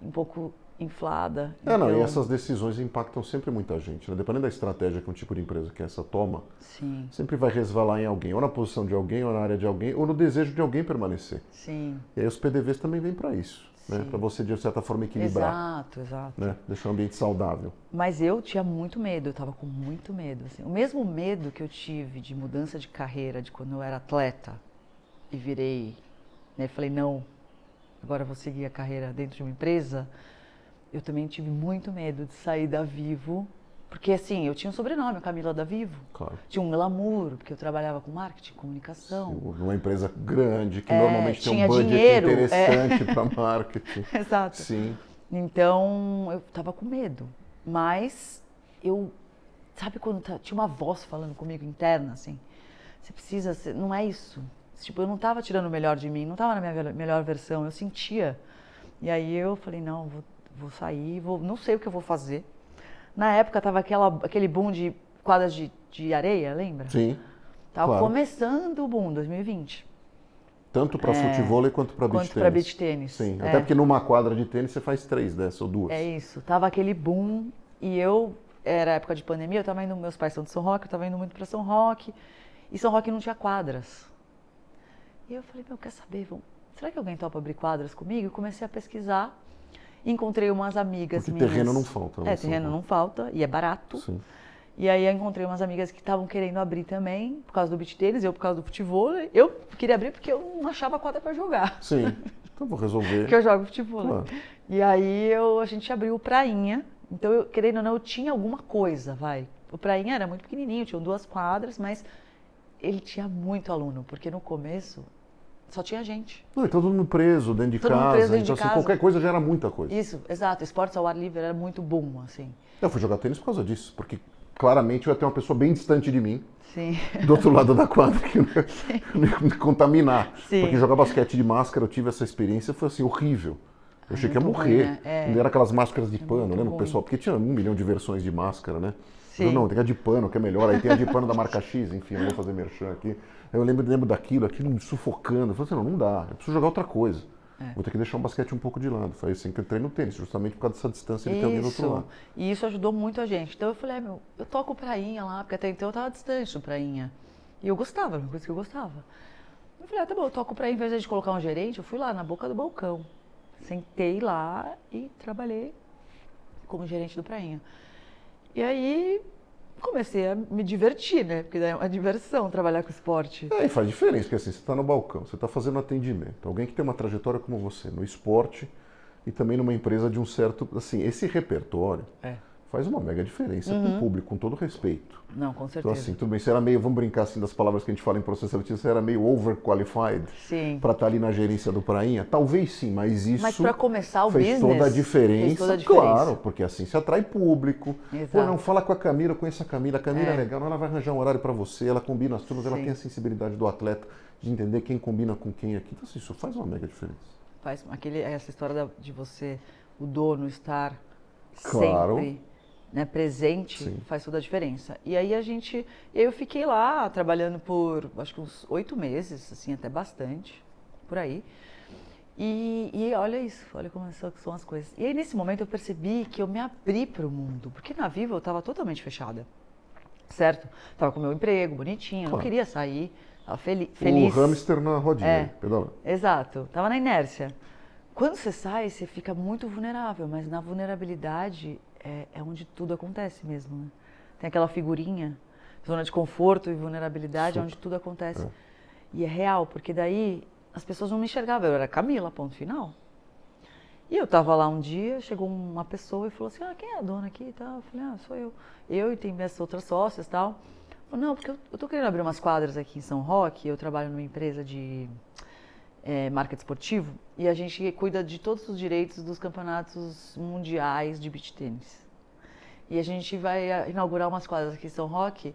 E: um pouco inflada.
D: E essas decisões impactam sempre muita gente, né? Dependendo da estratégia que um tipo de empresa que essa toma,
E: Sim,
D: sempre vai resvalar em alguém, ou na posição de alguém, ou na área de alguém, ou no desejo de alguém permanecer.
E: sim.
D: E aí os PDVs também vêm para isso, né?
E: Sim.
D: Para você, de certa forma, equilibrar,
E: Exato.
D: né? Deixar o ambiente saudável.
E: Mas eu tinha muito medo, eu estava com muito medo. Assim. O mesmo medo que eu tive de mudança de carreira, de quando eu era atleta e virei, né, falei, não, agora eu vou seguir a carreira dentro de uma empresa, eu também tive muito medo de sair da Vivo, porque assim, eu tinha um sobrenome, Camila da Vivo.
D: Claro.
E: Tinha um glamour, porque eu trabalhava com marketing, comunicação.
D: Numa empresa grande, que normalmente tem
E: tinha
D: um budget
E: dinheiro,
D: interessante para marketing.
E: Exato.
D: Sim.
E: Então, eu tava com medo. Mas sabe quando tinha uma voz falando comigo interna, assim? Você precisa, não é isso. Tipo, eu não tava tirando o melhor de mim, não tava na minha melhor versão, eu sentia. E aí eu falei, não, vou sair, não sei o que eu vou fazer. Na época tava aquele boom de quadras de areia, lembra?
D: Sim.
E: Tava
D: claro.
E: começando o boom, 2020.
D: Tanto para futebol quanto para beach tênis.
E: Quanto para beach tênis.
D: Sim, até porque numa quadra de tênis você faz 3 dessas ou 2.
E: É isso, tava aquele boom e era época de pandemia, eu tava indo, meus pais são de São Roque, eu tava indo muito para São Roque e São Roque não tinha quadras. E eu falei, quer saber, será que alguém topa abrir quadras comigo? Eu comecei a pesquisar, encontrei umas amigas minhas.
D: Terreno não falta.
E: Terreno não falta e é barato.
D: Sim.
E: E aí eu encontrei umas amigas que estavam querendo abrir também, por causa do beach tênis, eu por causa do futebol. Eu queria abrir porque eu não achava quadra para jogar.
D: Sim, então vou resolver.
E: Porque eu jogo futebol.
D: Claro.
E: E aí a gente abriu o Prainha, Então, querendo ou não, eu tinha alguma coisa, vai. O Prainha era muito pequenininho, tinha 2 quadras, mas ele tinha muito aluno, porque no começo só tinha gente.
D: Não, e todo mundo preso dentro de
E: Todo mundo
D: casa,
E: preso dentro
D: então
E: de
D: assim,
E: casa.
D: qualquer coisa já era muita coisa.
E: Isso, exato. Esportes ao ar livre era muito boom, assim.
D: Eu fui jogar tênis por causa disso, porque claramente eu ia ter uma pessoa bem distante de mim,
E: Sim.
D: do outro lado da quadra, que não ia me contaminar.
E: Sim.
D: Porque jogar basquete de máscara, eu tive essa experiência, foi assim, horrível. Eu achei que ia
E: muito
D: morrer.
E: ruim, né? É.
D: Ainda era aquelas máscaras de pano,
E: muito
D: né, no
E: ruim.
D: pessoal? Porque tinha 1 milhão de versões de máscara, né?
E: Sim.
D: Eu, não, tem a de pano, que é melhor. Aí tem a de pano da marca X, enfim, não vou fazer merchan aqui. Eu lembro daquilo me sufocando. Eu falei assim, não dá, eu preciso jogar outra coisa. Vou ter que deixar o basquete um pouco de lado. Foi assim que eu entrei no tênis, justamente por causa dessa distância de ter alguém do outro lado.
E: E isso ajudou muito a gente. Então eu falei, eu toco prainha lá, porque até então eu tava distante do prainha. E eu gostava, era uma coisa que eu gostava. Eu falei, tá bom, eu toco prainha, em vez de colocar um gerente, eu fui lá na boca do balcão. Sentei lá e trabalhei como gerente do prainha. E aí comecei a me divertir, né? Porque daí é uma diversão trabalhar com esporte.
D: E faz diferença, porque assim, você está no balcão, você está fazendo atendimento. Alguém que tem uma trajetória como você no esporte e também numa empresa de um certo... Assim, esse repertório faz uma mega diferença com o público, com todo respeito.
E: Não, com certeza.
D: Então assim, tudo bem, você era meio, vamos brincar assim das palavras que a gente fala em processo seletivo, você era meio overqualified
E: Sim.
D: para estar ali na gerência do Prainha? Talvez sim, mas isso
E: Mas para começar o
D: fez
E: business,
D: toda a diferença,
E: fez toda a diferença.
D: claro, porque assim você atrai público.
E: Exato.
D: Pô, não, fala com a Camila, eu conheço a Camila é legal, ela vai arranjar um horário para você, ela combina as turmas, ela
E: Sim.
D: tem a sensibilidade do atleta, de entender quem combina com quem aqui. Então assim, isso faz uma mega diferença.
E: Faz essa história de você, o dono, estar
D: Claro.
E: sempre, né, presente,
D: Sim.
E: faz toda a diferença. E aí eu fiquei lá trabalhando por, acho que uns 8 meses, assim, até bastante, por aí. E olha isso, olha como são as coisas. E aí nesse momento eu percebi que eu me abri para o mundo, porque na Viva eu estava totalmente fechada, certo? Estava com o meu emprego, bonitinho, não queria sair, estava feliz.
D: O hamster na rodinha, pedalando.
E: Exato, estava na inércia. Quando você sai, você fica muito vulnerável, mas na vulnerabilidade é onde tudo acontece mesmo, né? Tem aquela figurinha, zona de conforto e vulnerabilidade, é onde tudo acontece. E é real, porque daí as pessoas não me enxergavam, eu era Camila, ponto final. E eu tava lá um dia, chegou uma pessoa e falou assim, quem é a dona aqui e tal? Eu falei, sou eu. Eu e tem minhas outras sócias e tal. Falei, não, porque eu tô querendo abrir umas quadras aqui em São Roque, eu trabalho numa empresa de marketing esportivo e a gente cuida de todos os direitos dos campeonatos mundiais de beach tênis. E a gente vai inaugurar umas quadras aqui em São Roque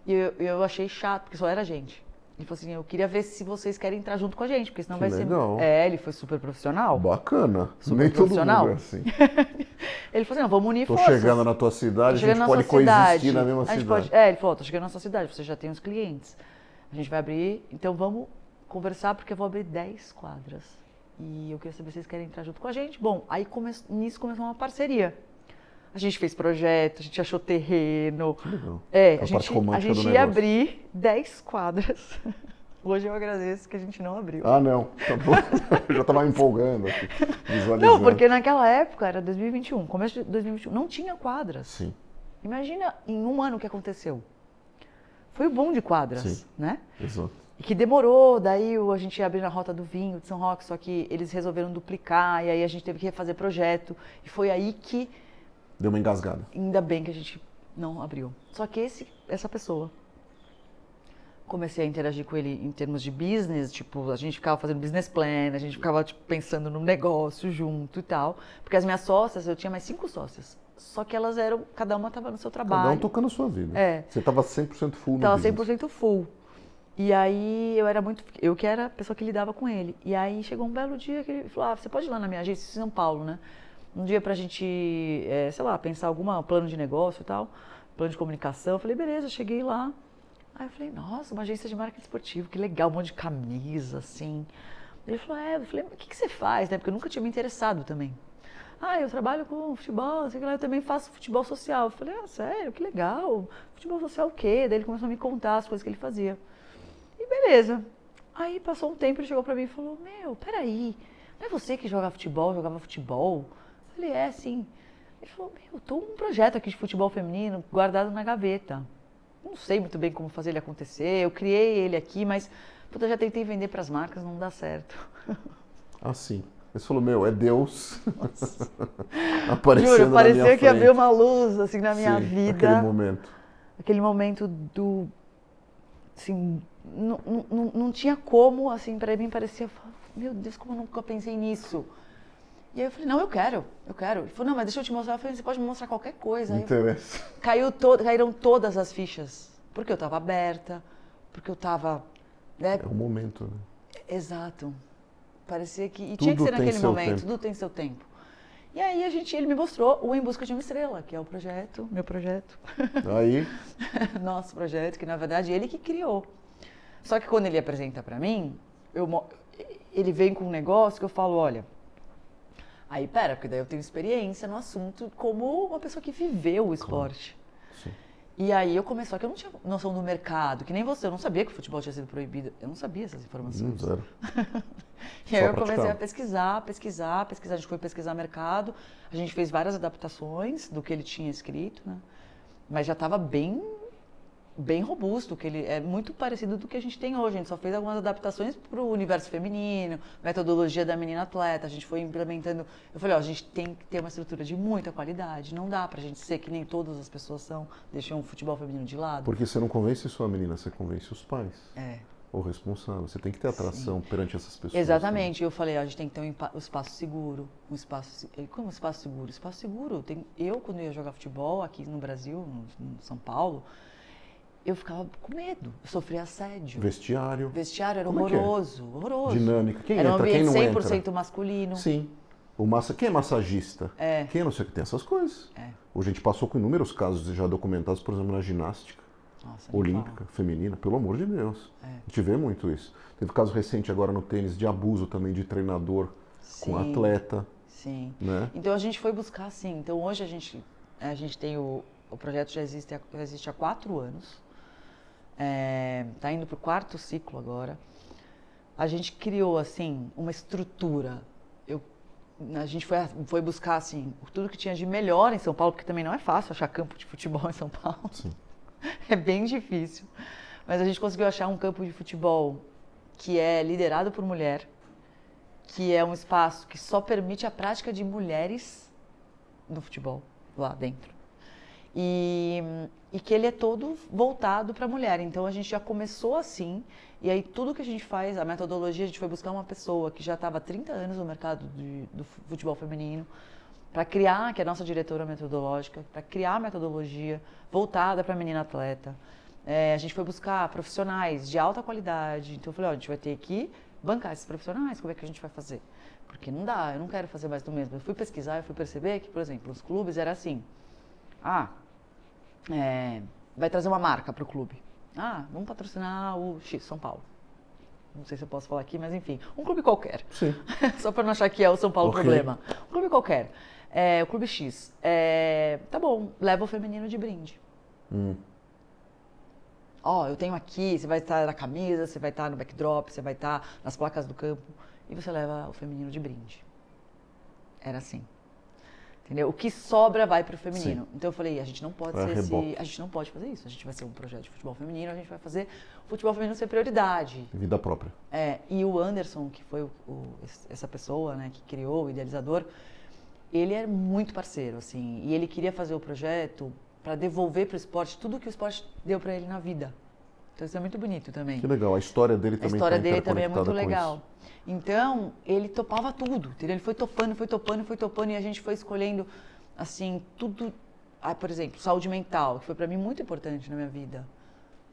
E: e eu achei chato, porque só era gente. Ele falou assim, eu queria ver se vocês querem entrar junto com a gente, porque senão
D: Que
E: vai
D: legal.
E: ser... ele foi super profissional.
D: Bacana.
E: Super
D: Nem todo
E: profissional.
D: mundo é assim.
E: Ele falou assim, não, vamos unir
D: Tô
E: forças.
D: chegando na tua cidade, a
E: Chegando
D: gente
E: na
D: pode
E: sua
D: coexistir
E: cidade,
D: na mesma
E: a gente
D: cidade.
E: ele falou, tô chegando na sua cidade, você já tem os clientes. A gente vai abrir, então vamos conversar, porque eu vou abrir 10 quadras. E eu queria saber se vocês querem entrar junto com a gente. Bom, aí nisso começou uma parceria. A gente fez projeto, a gente achou terreno.
D: Legal.
E: A
D: parte
E: gente
D: romântica do
E: ia
D: negócio.
E: abrir 10 quadras. Hoje eu agradeço que a gente não abriu.
D: Ah, não. Tá bom. Eu já estava me empolgando aqui, visualizando.
E: Não, porque naquela época, era 2021, começo de 2021, não tinha quadras.
D: Sim.
E: Imagina em um ano o que aconteceu. Foi o boom de quadras,
D: Sim.
E: né?
D: Exato.
E: E que demorou, daí a gente ia abrir na Rota do Vinho de São Roque, só que eles resolveram duplicar, e aí a gente teve que refazer projeto. E foi aí que,
D: Deu uma engasgada.
E: ainda bem que a gente não abriu. Só que essa pessoa, comecei a interagir com ele em termos de business, tipo, a gente ficava fazendo business plan, a gente ficava tipo, pensando no negócio junto e tal. Porque as minhas sócias, eu tinha mais 5 sócias. Só que elas eram, cada uma estava no seu trabalho.
D: Cada um tocando a sua vida. Você estava 100% full no
E: Tava
D: business.
E: 100% full. E aí eu que era a pessoa que lidava com ele. E aí chegou um belo dia que ele falou, você pode ir lá na minha agência em São Paulo, né? Um dia pra gente, sei lá, pensar algum plano de negócio e tal, plano de comunicação. Eu falei, beleza, cheguei lá. Aí eu falei, nossa, uma agência de marketing esportivo, que legal, um monte de camisa, assim. Ele falou, eu falei, mas o que você faz, né? Porque eu nunca tinha me interessado também. Eu trabalho com futebol, assim, eu também faço futebol social. Eu falei, sério, que legal. Futebol social o quê? Daí ele começou a me contar as coisas que ele fazia. E beleza. Aí passou um tempo, ele chegou pra mim e falou, peraí, não é você que jogava futebol? Eu falei, sim. Ele falou, tô um projeto aqui de futebol feminino guardado na gaveta. Não sei muito bem como fazer ele acontecer, eu criei ele aqui, mas já tentei vender pras marcas, não dá certo.
D: Assim. Você falou, meu, é Deus aparecendo
E: Juro,
D: na minha
E: parecia
D: frente.
E: que abriu uma luz assim na minha
D: Sim,
E: vida.
D: aquele momento.
E: Aquele momento do... Assim, não tinha como, assim, pra mim parecia... Meu Deus, como eu nunca pensei nisso. E aí eu falei, não, eu quero. Ele falou, não, mas deixa eu te mostrar. Eu falei, você pode me mostrar qualquer coisa. Aí
D: Interessa.
E: caíram todas as fichas. Porque eu tava aberta, porque eu tava... Né?
D: É o momento, né?
E: Exato. Parecia que... E
D: Tudo
E: tinha que ser
D: tem
E: naquele
D: seu
E: momento,
D: tempo.
E: tudo tem seu tempo. E aí ele me mostrou o Em Busca de uma Estrela, que é o meu projeto.
D: Aí,
E: Nosso projeto, que na verdade ele que criou. Só que quando ele apresenta pra mim, ele vem com um negócio que eu falo, olha... Aí, porque daí eu tenho experiência no assunto como uma pessoa que viveu o esporte.
D: sim.
E: E aí eu comecei, só que eu não tinha noção do mercado, que nem você, eu não sabia que o futebol tinha sido proibido, eu não sabia essas informações.
D: Zero.
E: E aí
D: Só
E: eu comecei
D: praticava.
E: a pesquisar, a gente foi pesquisar mercado, a gente fez várias adaptações do que ele tinha escrito, né? Mas já estava bem robusto, que ele é muito parecido do que a gente tem hoje. A gente só fez algumas adaptações para o universo feminino, metodologia da menina atleta, a gente foi implementando. Eu falei, a gente tem que ter uma estrutura de muita qualidade, não dá pra gente ser que nem todas as pessoas são, deixam o futebol feminino de lado.
D: Porque você não convence sua menina, você convence os pais.
E: É.
D: O responsável. Você tem que ter atração perante essas pessoas.
E: Exatamente. Eu falei, a gente tem que ter um espaço seguro, Como um espaço seguro? Espaço seguro. Eu, quando ia jogar futebol aqui no Brasil, no São Paulo, eu ficava com medo, eu sofria assédio.
D: Vestiário.
E: Vestiário era
D: Como é que é?
E: horroroso.
D: Dinâmica. Quem
E: era um
D: entra, quem
E: ambiente
D: não
E: 100%
D: entra?
E: masculino.
D: Sim. Quem é massagista?
E: É.
D: Quem não sei o que tem essas coisas.
E: É.
D: Hoje a gente passou com inúmeros casos já documentados, por exemplo, na ginástica
E: Nossa, nem
D: olímpica, feminina, pelo amor de Deus.
E: É.
D: A gente vê muito isso. Teve caso recente agora no tênis de abuso também de treinador com
E: Sim.
D: atleta.
E: Sim.
D: Né?
E: Então a gente foi buscar, assim. Então hoje a gente tem o projeto já existe há 4 anos. Está indo para o 4º ciclo agora. A gente criou, assim, uma estrutura. A gente foi buscar, assim, tudo que tinha de melhor em São Paulo, porque também não é fácil achar campo de futebol em São Paulo.
D: Sim.
E: É bem difícil. Mas a gente conseguiu achar um campo de futebol que é liderado por mulher, que é um espaço que só permite a prática de mulheres no futebol, lá dentro. E que ele é todo voltado para a mulher. Então a gente já começou assim, e aí tudo que a gente faz, a metodologia, a gente foi buscar uma pessoa que já estava há 30 anos no mercado do futebol feminino, para criar, que é a nossa diretora metodológica, para criar a metodologia voltada para a menina atleta. A gente foi buscar profissionais de alta qualidade. Então eu falei, a gente vai ter que bancar esses profissionais, como é que a gente vai fazer? Porque não dá, eu não quero fazer mais do mesmo. Eu fui pesquisar, eu fui perceber que, por exemplo, os clubes era assim, vai trazer uma marca para o clube. Vamos patrocinar o X, São Paulo. Não sei se eu posso falar aqui, mas enfim, um clube qualquer.
D: Sim.
E: Só para não achar que é o São Paulo o
D: Ok.
E: problema. Um clube qualquer. O clube X. Tá bom, leva o feminino de brinde. Eu tenho aqui, você vai estar na camisa, você vai estar no backdrop, você vai estar nas placas do campo e você leva o feminino de brinde. Era assim. Entendeu? O que sobra vai pro feminino.
D: Sim.
E: Então eu falei, a gente não pode a gente não pode fazer isso. A gente vai ser um projeto de futebol feminino, a gente vai fazer o futebol feminino ser prioridade.
D: Vida própria.
E: E o Anderson, que foi essa pessoa, né, que criou, o idealizador, ele é muito parceiro, assim, e ele queria fazer o projeto para devolver para o esporte tudo que o esporte deu para ele na vida. Então isso é muito bonito também.
D: Que legal. A história dele também
E: A história
D: tá
E: dele também é muito
D: interconectada com
E: legal.
D: isso.
E: Então, ele topava tudo, entendeu? Ele foi topando e a gente foi escolhendo, assim, tudo. Por exemplo, saúde mental, que foi para mim muito importante na minha vida.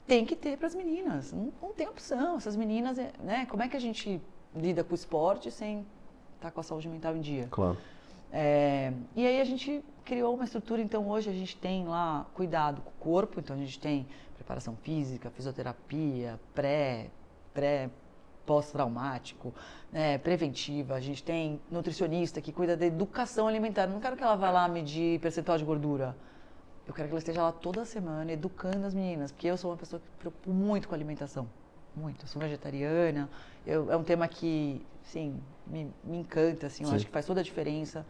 E: Tem que ter para as meninas, não tem opção. Essas meninas, né? Como é que a gente lida com o esporte sem estar com a saúde mental em dia?
D: Claro.
E: E aí a gente criou uma estrutura, então hoje a gente tem lá cuidado com o corpo, então a gente tem preparação física, fisioterapia, pós-traumático, preventiva, a gente tem nutricionista que cuida da educação alimentar. Não quero que ela vá lá medir percentual de gordura, eu quero que ela esteja lá toda semana educando as meninas, porque eu sou uma pessoa que me preocupo muito com a alimentação, muito, eu sou vegetariana, é um tema que, sim, me encanta, assim, eu acho que faz toda a diferença.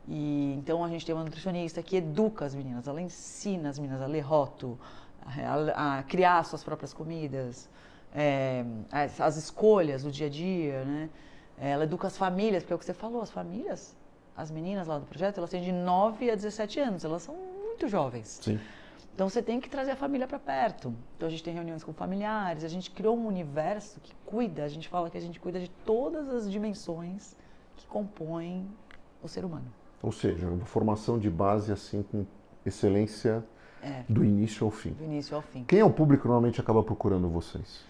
E: E então a gente tem uma nutricionista que educa as meninas, ela ensina as meninas a ler rótulo, a criar suas próprias comidas, as escolhas do dia a dia, né? Ela educa as famílias, porque é o que você falou, as famílias, as meninas lá do projeto, elas têm de 9 a 17 anos, elas são muito jovens.
D: Sim.
E: Então você tem que trazer a família para perto. Então a gente tem reuniões com familiares, a gente criou um universo que cuida, a gente fala que a gente cuida de todas as dimensões que compõem o ser humano.
D: Ou seja, uma formação de base assim com excelência do início ao fim.
E: Do início ao fim.
D: Quem é o público que normalmente acaba procurando vocês?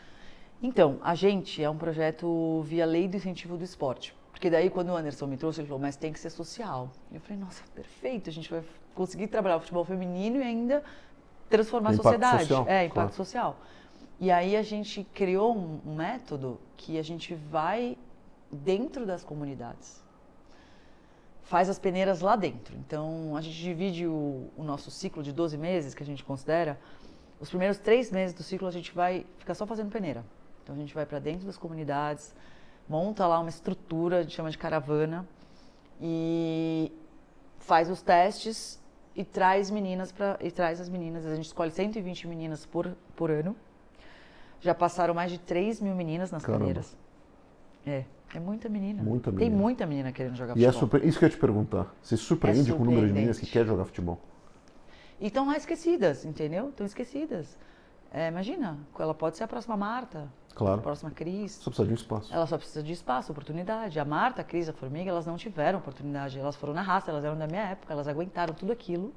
E: Então, a gente é um projeto via Lei do Incentivo do Esporte. Porque daí, quando o Anderson me trouxe, ele falou, mas tem que ser social. Eu falei, nossa, perfeito, a gente vai conseguir trabalhar o futebol feminino e ainda transformar a
D: Impacto
E: sociedade.
D: social,
E: Impacto
D: claro.
E: social. E aí a gente criou um método que a gente vai dentro das comunidades. Faz as peneiras lá dentro. Então, a gente divide o nosso ciclo de 12 meses, que a gente considera, os primeiros 3 meses do ciclo a gente vai ficar só fazendo peneira. Então, a gente vai para dentro das comunidades, monta lá uma estrutura, a gente chama de caravana, e faz os testes e traz as meninas. A gente escolhe 120 meninas por ano. Já passaram mais de 3 mil meninas nas
D: Caramba.
E: peneiras. É muita menina.
D: Muita
E: Tem
D: menina.
E: muita menina querendo jogar
D: E
E: futebol.
D: isso que eu ia te perguntar. Você se surpreende com o número de meninas que
E: surpreendente.
D: quer jogar futebol?
E: E estão lá esquecidas, entendeu? Estão esquecidas. Imagina, ela pode ser a próxima Marta,
D: Claro.
E: a próxima Cris.
D: Só precisa de um espaço.
E: Ela só precisa de espaço, oportunidade. A Marta, a Cris, a Formiga, elas não tiveram oportunidade. Elas foram na raça, elas eram da minha época, elas aguentaram tudo aquilo,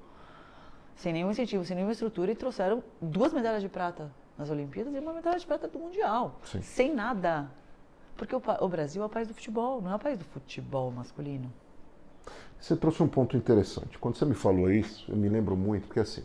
E: sem nenhum incentivo, sem nenhuma estrutura, e trouxeram 2 medalhas de prata nas Olimpíadas e uma medalha de prata do Mundial.
D: Sim.
E: Sem nada. Porque o Brasil é o país do futebol, não é o país do futebol masculino.
D: Você trouxe um ponto interessante. Quando você me falou isso, eu me lembro muito, porque assim,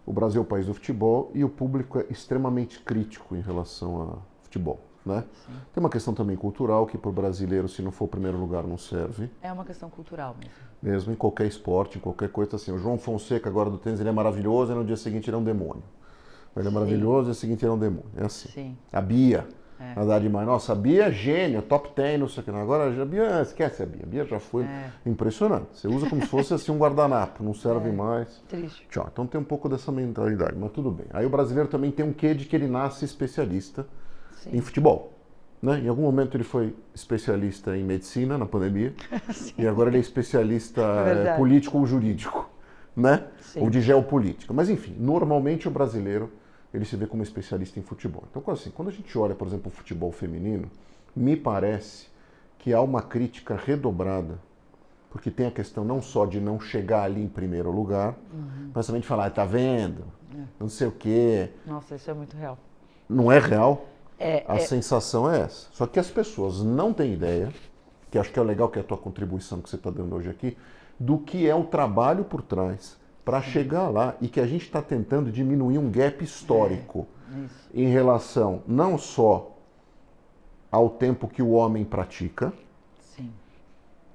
D: o Brasil é o país do futebol e o público é extremamente crítico em relação a futebol, né?
E: Sim.
D: Tem uma questão também cultural, que para o brasileiro, se não for o primeiro lugar, não serve.
E: É uma questão cultural mesmo.
D: Mesmo em qualquer esporte, em qualquer coisa, assim. O João Fonseca agora do tênis, ele é maravilhoso, e no dia seguinte ele é um demônio. Ele é maravilhoso, e no dia seguinte ele é um demônio. É assim.
E: Sim.
D: A Bia, nadar demais. Nossa, a Bia é gênio, top 10, não sei o que. Agora a Bia, esquece a Bia. A Bia já foi impressionante. Você usa como se fosse assim um guardanapo, não serve mais.
E: Triste.
D: Tchau. Então tem um pouco dessa mentalidade, mas tudo bem. Aí o brasileiro também tem um quê de que ele nasce especialista
E: Sim.
D: em futebol. Né? Em algum momento ele foi especialista em medicina na pandemia e agora ele é especialista
E: verdade.
D: político ou jurídico, né?
E: Sim.
D: Ou de geopolítica. Mas enfim, normalmente o brasileiro ele se vê como especialista em futebol. Então, assim, quando a gente olha, por exemplo, o futebol feminino, me parece que há uma crítica redobrada, porque tem a questão não só de não chegar ali em primeiro lugar, mas também de falar, tá vendo? Não sei o quê.
E: Nossa, isso é muito real.
D: Não é real? A sensação é essa. Só que as pessoas não têm ideia, que acho que é legal que é a tua contribuição que você está dando hoje aqui, do que é o trabalho por trás para chegar lá e que a gente está tentando diminuir um gap histórico
E: Isso.
D: em relação não só ao tempo que o homem pratica,
E: Sim.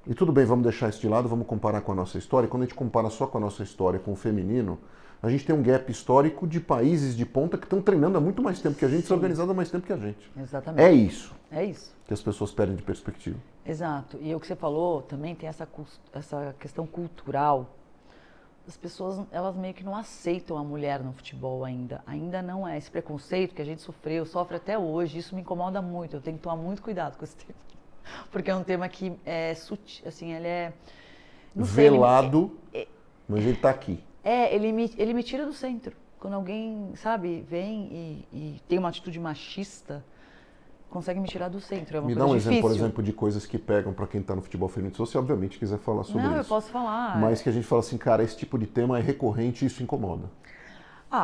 D: e tudo bem, vamos deixar isso de lado, vamos comparar com a nossa história. Quando a gente compara só com a nossa história, com o feminino, a gente tem um gap histórico de países de ponta que estão treinando há muito mais tempo que a gente, se organizando há mais tempo que a gente.
E: Exatamente.
D: É isso
E: É isso.
D: que as pessoas perdem de perspectiva.
E: Exato. E o que você falou também tem essa questão cultural. As pessoas, elas meio que não aceitam a mulher no futebol ainda. Ainda não é esse preconceito que a gente sofre até hoje. Isso me incomoda muito. Eu tenho que tomar muito cuidado com esse tema. Porque é um tema que é sutil, assim, ele é... não sei,
D: Velado, mas ele está aqui.
E: ele me tira do centro. Quando alguém, sabe, vem e tem uma atitude machista, consegue me tirar do centro. É uma
D: Me
E: coisa
D: dá um
E: difícil.
D: exemplo, por exemplo, de coisas que pegam para quem está no futebol feminino. Se você, obviamente, quiser falar sobre
E: Não,
D: isso.
E: eu posso falar.
D: Mas que a gente fala assim, cara, esse tipo de tema é recorrente e isso incomoda.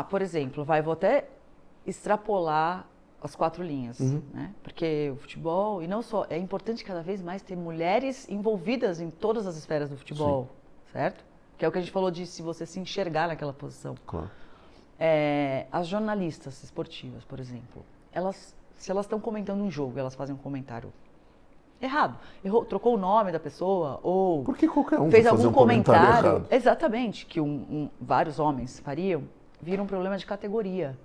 E: Por exemplo, vou até extrapolar as 4 linhas, né? Porque o futebol, e não só, é importante cada vez mais ter mulheres envolvidas em todas as esferas do futebol, certo? Que é o que a gente falou de se você se enxergar naquela posição.
D: Claro.
E: As jornalistas esportivas, por exemplo, se elas estão comentando um jogo, elas fazem um comentário errado, trocou o nome da pessoa, ou
D: Porque qualquer um
E: fez
D: vai fazer
E: algum
D: um comentário errado.
E: exatamente, que vários homens fariam, vira um problema de categoria.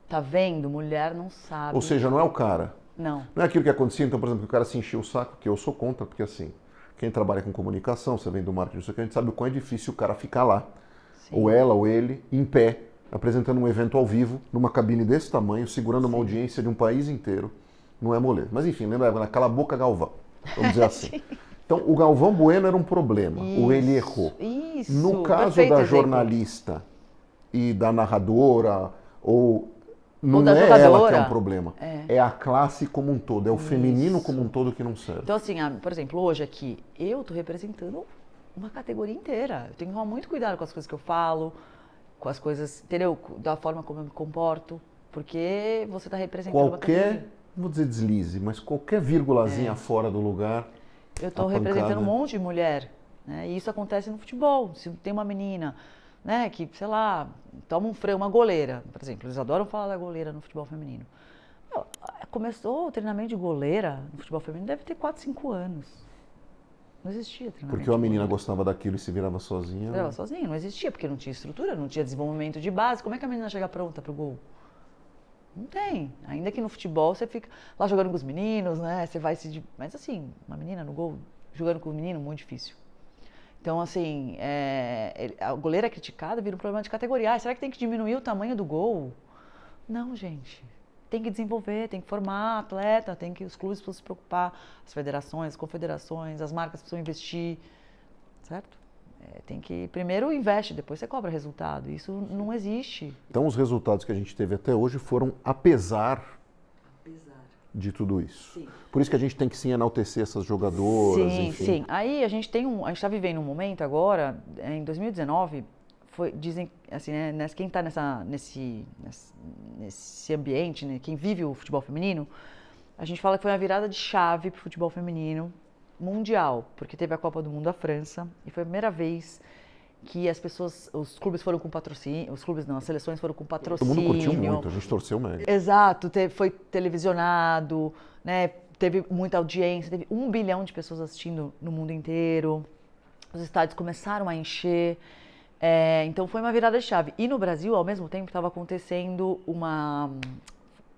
E: Tá vendo? Mulher não sabe.
D: Ou seja, não é o cara.
E: Não.
D: Não é aquilo que acontecia, então, por exemplo, que o cara se encheu o saco, que eu sou contra, porque assim, quem trabalha com comunicação, você vem do marketing, isso aqui, a gente sabe o quão é difícil o cara ficar lá, ou ela, ou ele, em pé, apresentando um evento ao vivo, numa cabine desse tamanho, segurando uma audiência de um país inteiro, Não é moleza. Mas enfim, lembra naquela boca Galvão, vamos dizer assim. Então, o Galvão Bueno era um problema, ou ele errou.
E: Isso,
D: No caso
E: perfeito
D: da
E: exemplo.
D: jornalista e da narradora, não
E: da
D: é ela que é
E: jogadora.
D: um problema, é a classe como um todo, é o feminino como um todo que não serve.
E: Então, assim, por exemplo, hoje aqui, eu tô representando uma categoria inteira. Eu tenho que tomar muito cuidado com as coisas que eu falo, com as coisas, entendeu? Da forma como eu me comporto, porque você tá representando uma categoria.
D: Não vou dizer deslize, mas qualquer vírgulazinha fora do lugar.
E: Eu estou
D: a
E: representando
D: pancada.
E: um monte de mulher, né? E isso acontece no futebol. Se tem uma menina, né, que, sei lá, toma um freio, uma goleira, por exemplo, eles adoram falar da goleira no futebol feminino. Começou o treinamento de goleira no futebol feminino, deve ter 4, 5 anos. Não existia treinamento.
D: Porque uma
E: de
D: menina
E: goleira.
D: gostava daquilo e se virava sozinha.
E: Ela sozinha, não existia, porque não tinha estrutura, não tinha desenvolvimento de base. Como é que a menina chega pronta pro gol? Não tem. Ainda que no futebol você fica lá jogando com os meninos, né? Você vai se... Mas assim, uma menina no gol, jogando com o menino, muito difícil. Então, assim, a goleira criticada vira um problema de categoria. Será que tem que diminuir o tamanho do gol? Não, gente. Tem que desenvolver, tem que formar atleta, tem que os clubes precisam se preocupar, as federações, as confederações, as marcas precisam investir, certo? Tem que, primeiro investe, depois você cobra resultado. Isso não existe.
D: Então os resultados que a gente teve até hoje foram apesar de tudo isso.
E: Sim.
D: Por isso que a gente tem que sim enaltecer essas jogadoras,
E: Sim,
D: enfim.
E: sim. Aí a gente está vivendo um momento agora, em 2019, dizem assim, né, quem está nesse ambiente, né, quem vive o futebol feminino, a gente fala que foi uma virada de chave para o futebol feminino mundial, porque teve a Copa do Mundo da França e foi a primeira vez que os clubes foram com patrocínio, as seleções foram com patrocínio.
D: Todo mundo curtiu muito, a gente torceu mesmo.
E: Exato, foi televisionado, né, teve muita audiência, teve 1 bilhão de pessoas assistindo no mundo inteiro, os estádios começaram a encher, então foi uma virada de chave. E no Brasil, ao mesmo tempo, estava acontecendo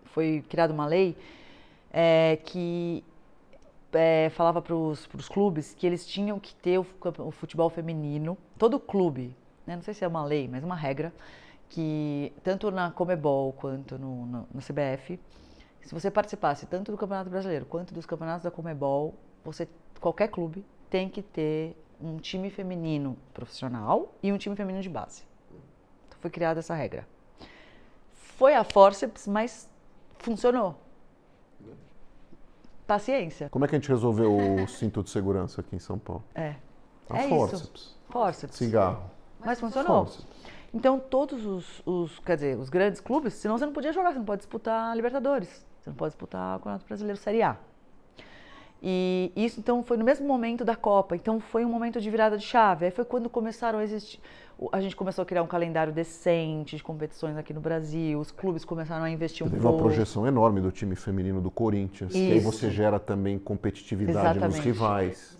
E: foi criada uma lei que falava para os clubes que eles tinham que ter o futebol feminino, todo clube, né, não sei se é uma lei, mas uma regra, que tanto na Conmebol quanto no CBF, se você participasse tanto do Campeonato Brasileiro quanto dos campeonatos da Conmebol, qualquer clube tem que ter um time feminino profissional e um time feminino de base. Então foi criada essa regra. Foi a forceps, mas funcionou. Paciência.
D: Como é que a gente resolveu o cinto de segurança aqui em São Paulo? A forceps.
E: Isso. Forceps.
D: Cigarro.
E: Mas funcionou.
D: Forceps.
E: Então todos os grandes clubes, senão você não podia jogar, você não pode disputar a Libertadores, você não pode disputar o Campeonato Brasileiro Série A. E isso então foi no mesmo momento da Copa, então foi um momento de virada de chave. Aí foi quando começaram a existir, a gente começou a criar um calendário decente de competições aqui no Brasil, os clubes começaram a investir
D: Teve
E: pouco.
D: uma projeção enorme do time feminino do Corinthians, que aí
E: Isso.
D: você gera também competitividade nos
E: Exatamente.
D: rivais.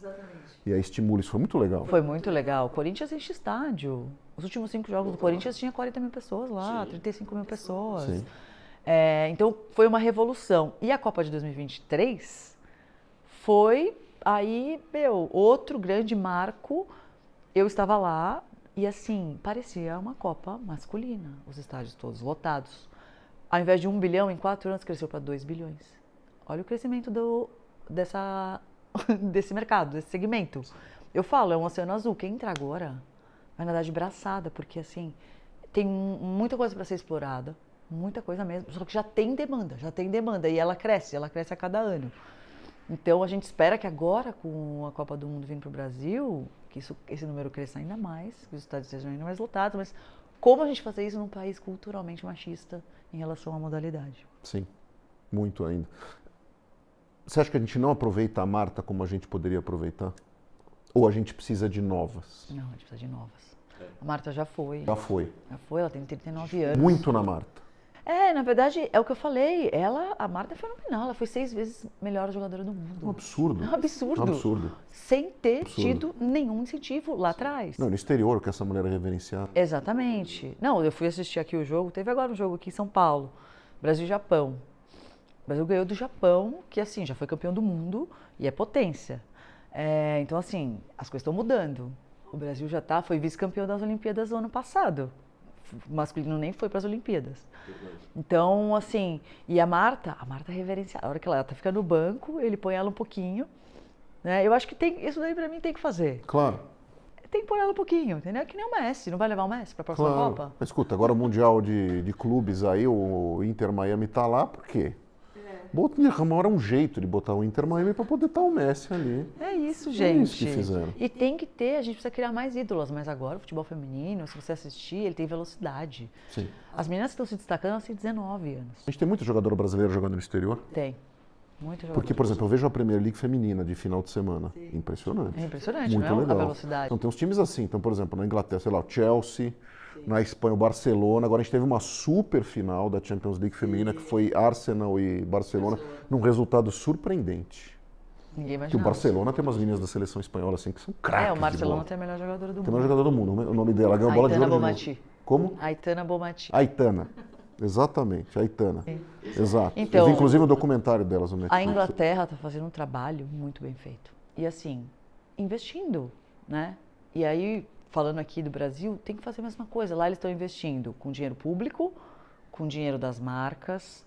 D: E aí estimula, isso foi muito legal.
E: Foi muito legal. O Corinthians enche estádio. Os últimos 5 jogos do Corinthians tinha 40 mil pessoas lá, 35 mil pessoas.
D: Sim.
E: Então foi uma revolução. E a Copa de 2023 foi aí, outro grande marco. Eu estava lá e assim, parecia uma Copa masculina. Os estádios todos lotados. Ao invés de 1 bilhão, em 4 anos cresceu para 2 bilhões. Olha o crescimento desse mercado, desse segmento. Eu falo, é um oceano azul. Quem entra agora vai nadar de braçada, porque assim, tem muita coisa para ser explorada, muita coisa mesmo, só que já tem demanda e ela cresce a cada ano. Então a gente espera que agora, com a Copa do Mundo vindo para o Brasil, que esse número cresça ainda mais, que os estádios sejam ainda mais lotados, mas como a gente fazer isso num país culturalmente machista em relação à modalidade?
D: Sim, muito ainda. Você acha que a gente não aproveita a Marta como a gente poderia aproveitar? Ou a gente precisa de novas?
E: Não, a gente precisa de novas. A Marta já foi.
D: Já foi.
E: Ela tem 39 anos.
D: Muito na Marta.
E: Na verdade, é o que eu falei. A Marta é fenomenal. Ela foi 6 vezes melhor jogadora do mundo.
D: Um absurdo.
E: É um absurdo.
D: Um absurdo.
E: Sem ter
D: Absurdo.
E: tido nenhum incentivo lá atrás.
D: Não, no exterior que essa mulher é reverenciada.
E: Exatamente. Não, eu fui assistir aqui o jogo. Teve agora um jogo aqui em São Paulo. Brasil e Japão. O Brasil ganhou do Japão, que assim, já foi campeão do mundo e é potência. Então assim, as coisas estão mudando. O Brasil já foi vice-campeão das Olimpíadas do ano passado. masculino nem foi para as Olimpíadas. Então, assim, e a Marta é reverenciada. A hora que ela tá ficando no banco, ele põe ela um pouquinho, né? Eu acho que isso daí para mim tem que fazer.
D: Claro.
E: Tem que pôr ela um pouquinho, entendeu? Que nem o Messi, não vai levar o Messi para a próxima
D: Claro.
E: Copa?
D: Mas escuta, agora o Mundial de Clubes aí, o Inter Miami tá lá, por quê? Arrumaram um jeito de botar o Inter Miami para poder estar o Messi ali.
E: É isso,
D: É
E: gente.
D: isso que fizeram.
E: E tem que ter, a gente precisa criar mais ídolos, mas agora o futebol feminino, se você assistir, ele tem velocidade.
D: Sim.
E: As meninas que estão se destacando, elas têm 19 anos.
D: A gente tem muito jogador brasileiro jogando no exterior.
E: Tem. Muito jogador.
D: Porque, por exemplo, eu vejo a Premier League feminina de final de semana. Impressionante.
E: É impressionante,
D: Muito
E: não é?
D: legal.
E: A velocidade.
D: Então tem uns times assim. Então, por exemplo, na Inglaterra, sei lá, o Chelsea. Na Espanha, o Barcelona. Agora a gente teve uma super final da Champions League feminina, que foi Arsenal e Barcelona, num resultado surpreendente.
E: Ninguém
D: Que o
E: imagina.
D: Barcelona tem umas meninas da seleção espanhola assim que são craques.
E: O
D: de
E: Barcelona
D: bola.
E: tem a melhor jogadora do
D: Tem a melhor
E: mundo.
D: jogadora do mundo. O nome dela ganhou bola de
E: Aitana
D: ouro de novo.
E: Bonmati.
D: Como?
E: Aitana Bonmati.
D: Aitana. Exatamente, Aitana. Exato.
E: Então,
D: Eu vi inclusive o documentário delas no Netflix.
E: A Inglaterra está fazendo um trabalho muito bem feito. E assim, investindo, né? E aí, falando aqui do Brasil, tem que fazer a mesma coisa. Lá eles estão investindo com dinheiro público, com dinheiro das marcas,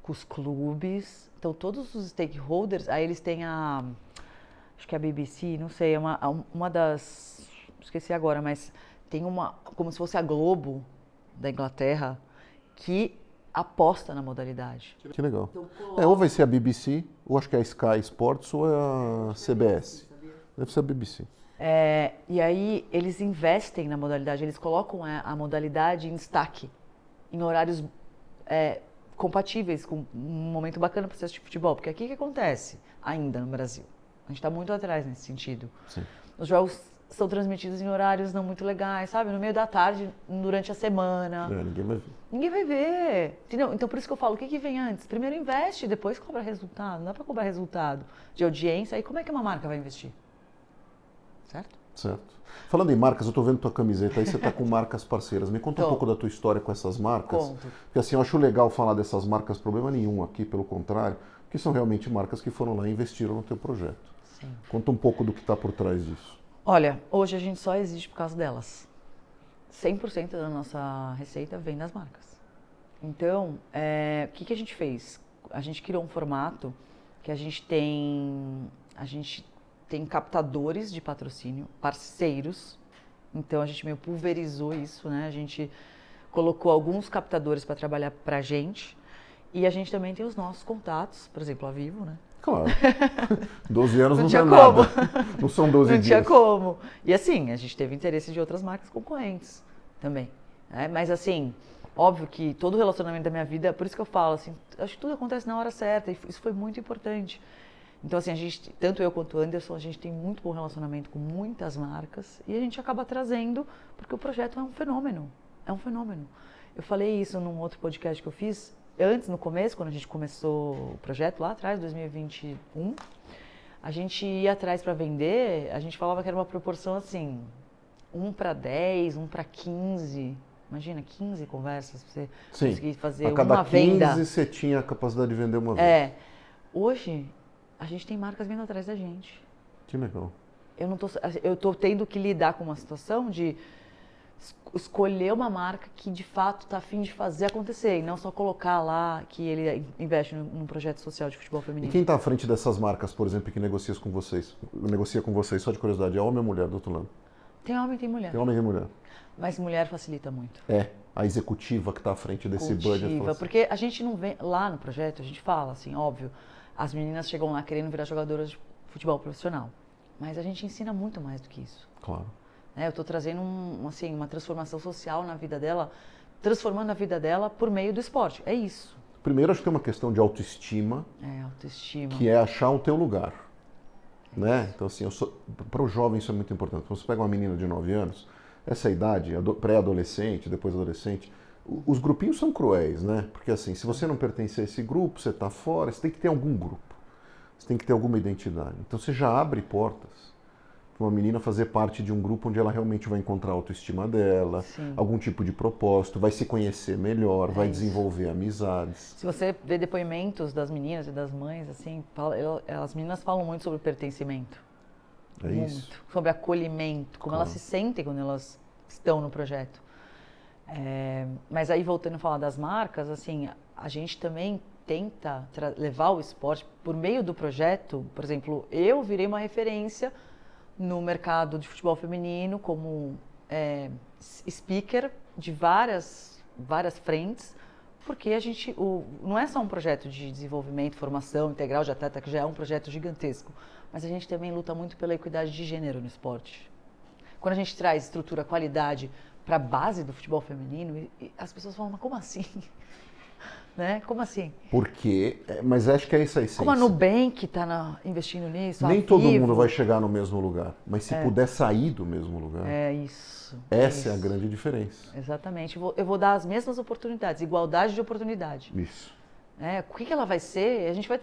E: com os clubes. Então, todos os stakeholders, aí eles têm acho que é a BBC, não sei, é uma das, esqueci agora, mas tem como se fosse a Globo da Inglaterra, que aposta na modalidade.
D: Que legal. Ou vai ser a BBC, ou acho que é a Sky Sports, ou é a CBS. Deve ser a BBC.
E: E aí eles investem na modalidade, eles colocam a modalidade em destaque, em horários compatíveis, com um momento bacana para você assistir futebol. Porque aqui o que acontece ainda no Brasil? A gente está muito atrás nesse sentido.
D: Sim.
E: Os jogos são transmitidos em horários não muito legais, sabe? No meio da tarde, durante a semana.
D: Ninguém vai ver.
E: Ninguém vai ver, entendeu? Então, por isso que eu falo, o que vem antes? Primeiro investe, depois cobra resultado. Não dá para cobrar resultado de audiência. Aí como é que uma marca vai investir? Certo?
D: Certo. Falando em marcas, eu estou vendo tua camiseta aí, você está com marcas parceiras. Me conta um pouco da tua história com essas marcas.
E: Conto.
D: Porque assim, eu acho legal falar dessas marcas, problema nenhum aqui, pelo contrário, que são realmente marcas que foram lá e investiram no teu projeto.
E: Sim.
D: Conta um pouco do que está por trás disso.
E: Olha, hoje a gente só existe por causa delas. 100% da nossa receita vem das marcas. Então, o que a gente fez? A gente criou um formato que a gente tem captadores de patrocínio, parceiros. Então, a gente meio pulverizou isso, né? A gente colocou alguns captadores para trabalhar para a gente. E a gente também tem os nossos contatos, por exemplo, a Vivo, né?
D: Claro. 12 anos não
E: tinha
D: é
E: como.
D: nada. Não são 12
E: Não
D: dias.
E: tinha como. E assim, a gente teve interesse de outras marcas concorrentes também. Né? Mas assim, óbvio que todo o relacionamento da minha vida, por isso que eu falo, assim, acho que tudo acontece na hora certa. E isso foi muito importante. Então assim, tanto eu quanto o Anderson, a gente tem muito bom relacionamento com muitas marcas. E a gente acaba trazendo, porque o projeto é um fenômeno. É um fenômeno. Eu falei isso num outro podcast que eu fiz. Antes, no começo, quando a gente começou o projeto lá atrás, 2021, a gente ia atrás para vender, a gente falava que era uma proporção assim, 1 para 10, 1 para 15. Imagina, 15 conversas para você conseguir fazer uma venda.
D: A cada 15 você tinha a capacidade de vender uma vez.
E: Hoje, a gente tem marcas vindo atrás da gente.
D: Que legal.
E: Eu tô tendo que lidar com uma situação de escolher uma marca que de fato está a fim de fazer acontecer e não só colocar lá que ele investe num projeto social de futebol feminino.
D: E quem está à frente dessas marcas, por exemplo, que negocia com vocês, só de curiosidade, é homem ou mulher do outro lado?
E: Tem homem e tem mulher.
D: Tem homem e mulher.
E: Mas mulher facilita muito.
D: A executiva que está à frente desse budget. Assim.
E: Porque a gente não vem lá no projeto, a gente fala assim, óbvio, as meninas chegam lá querendo virar jogadoras de futebol profissional, mas a gente ensina muito mais do que isso.
D: Claro.
E: Eu estou trazendo uma transformação social na vida dela, transformando a vida dela por meio do esporte. É isso.
D: Primeiro, acho que tem uma questão de autoestima.
E: Autoestima.
D: Que é achar o teu lugar. Né? Então, assim, para o jovem isso é muito importante. Quando você pega uma menina de 9 anos, essa idade, pré-adolescente, depois adolescente, os grupinhos são cruéis, né? Porque, assim, se você não pertence a esse grupo, você está fora, você tem que ter algum grupo. Você tem que ter alguma identidade. Então, você já abre portas para uma menina fazer parte de um grupo onde ela realmente vai encontrar a autoestima dela, algum tipo de propósito, vai se conhecer melhor, vai desenvolver amizades. Se
E: você vê depoimentos das meninas e das mães, assim, as meninas falam muito sobre pertencimento.
D: Isso.
E: Sobre acolhimento, como elas se sentem quando elas estão no projeto. Mas aí, voltando a falar das marcas, assim, a gente também tenta levar o esporte por meio do projeto. Por exemplo, eu virei uma referência no mercado de futebol feminino como speaker de várias frentes, porque não é só um projeto de desenvolvimento, formação integral de atleta, que já é um projeto gigantesco, mas a gente também luta muito pela equidade de gênero no esporte. Quando a gente traz estrutura, qualidade para a base do futebol feminino, as pessoas falam, mas como assim? Né? Como assim?
D: Porque, mas acho que é essa a essência.
E: Como a Nubank está investindo nisso?
D: Nem todo mundo vai chegar no mesmo lugar, mas se puder sair do mesmo lugar.
E: É isso.
D: Essa é a grande diferença.
E: Exatamente. Eu vou dar as mesmas oportunidades, igualdade de oportunidade.
D: Isso.
E: O que ela vai ser? A gente vai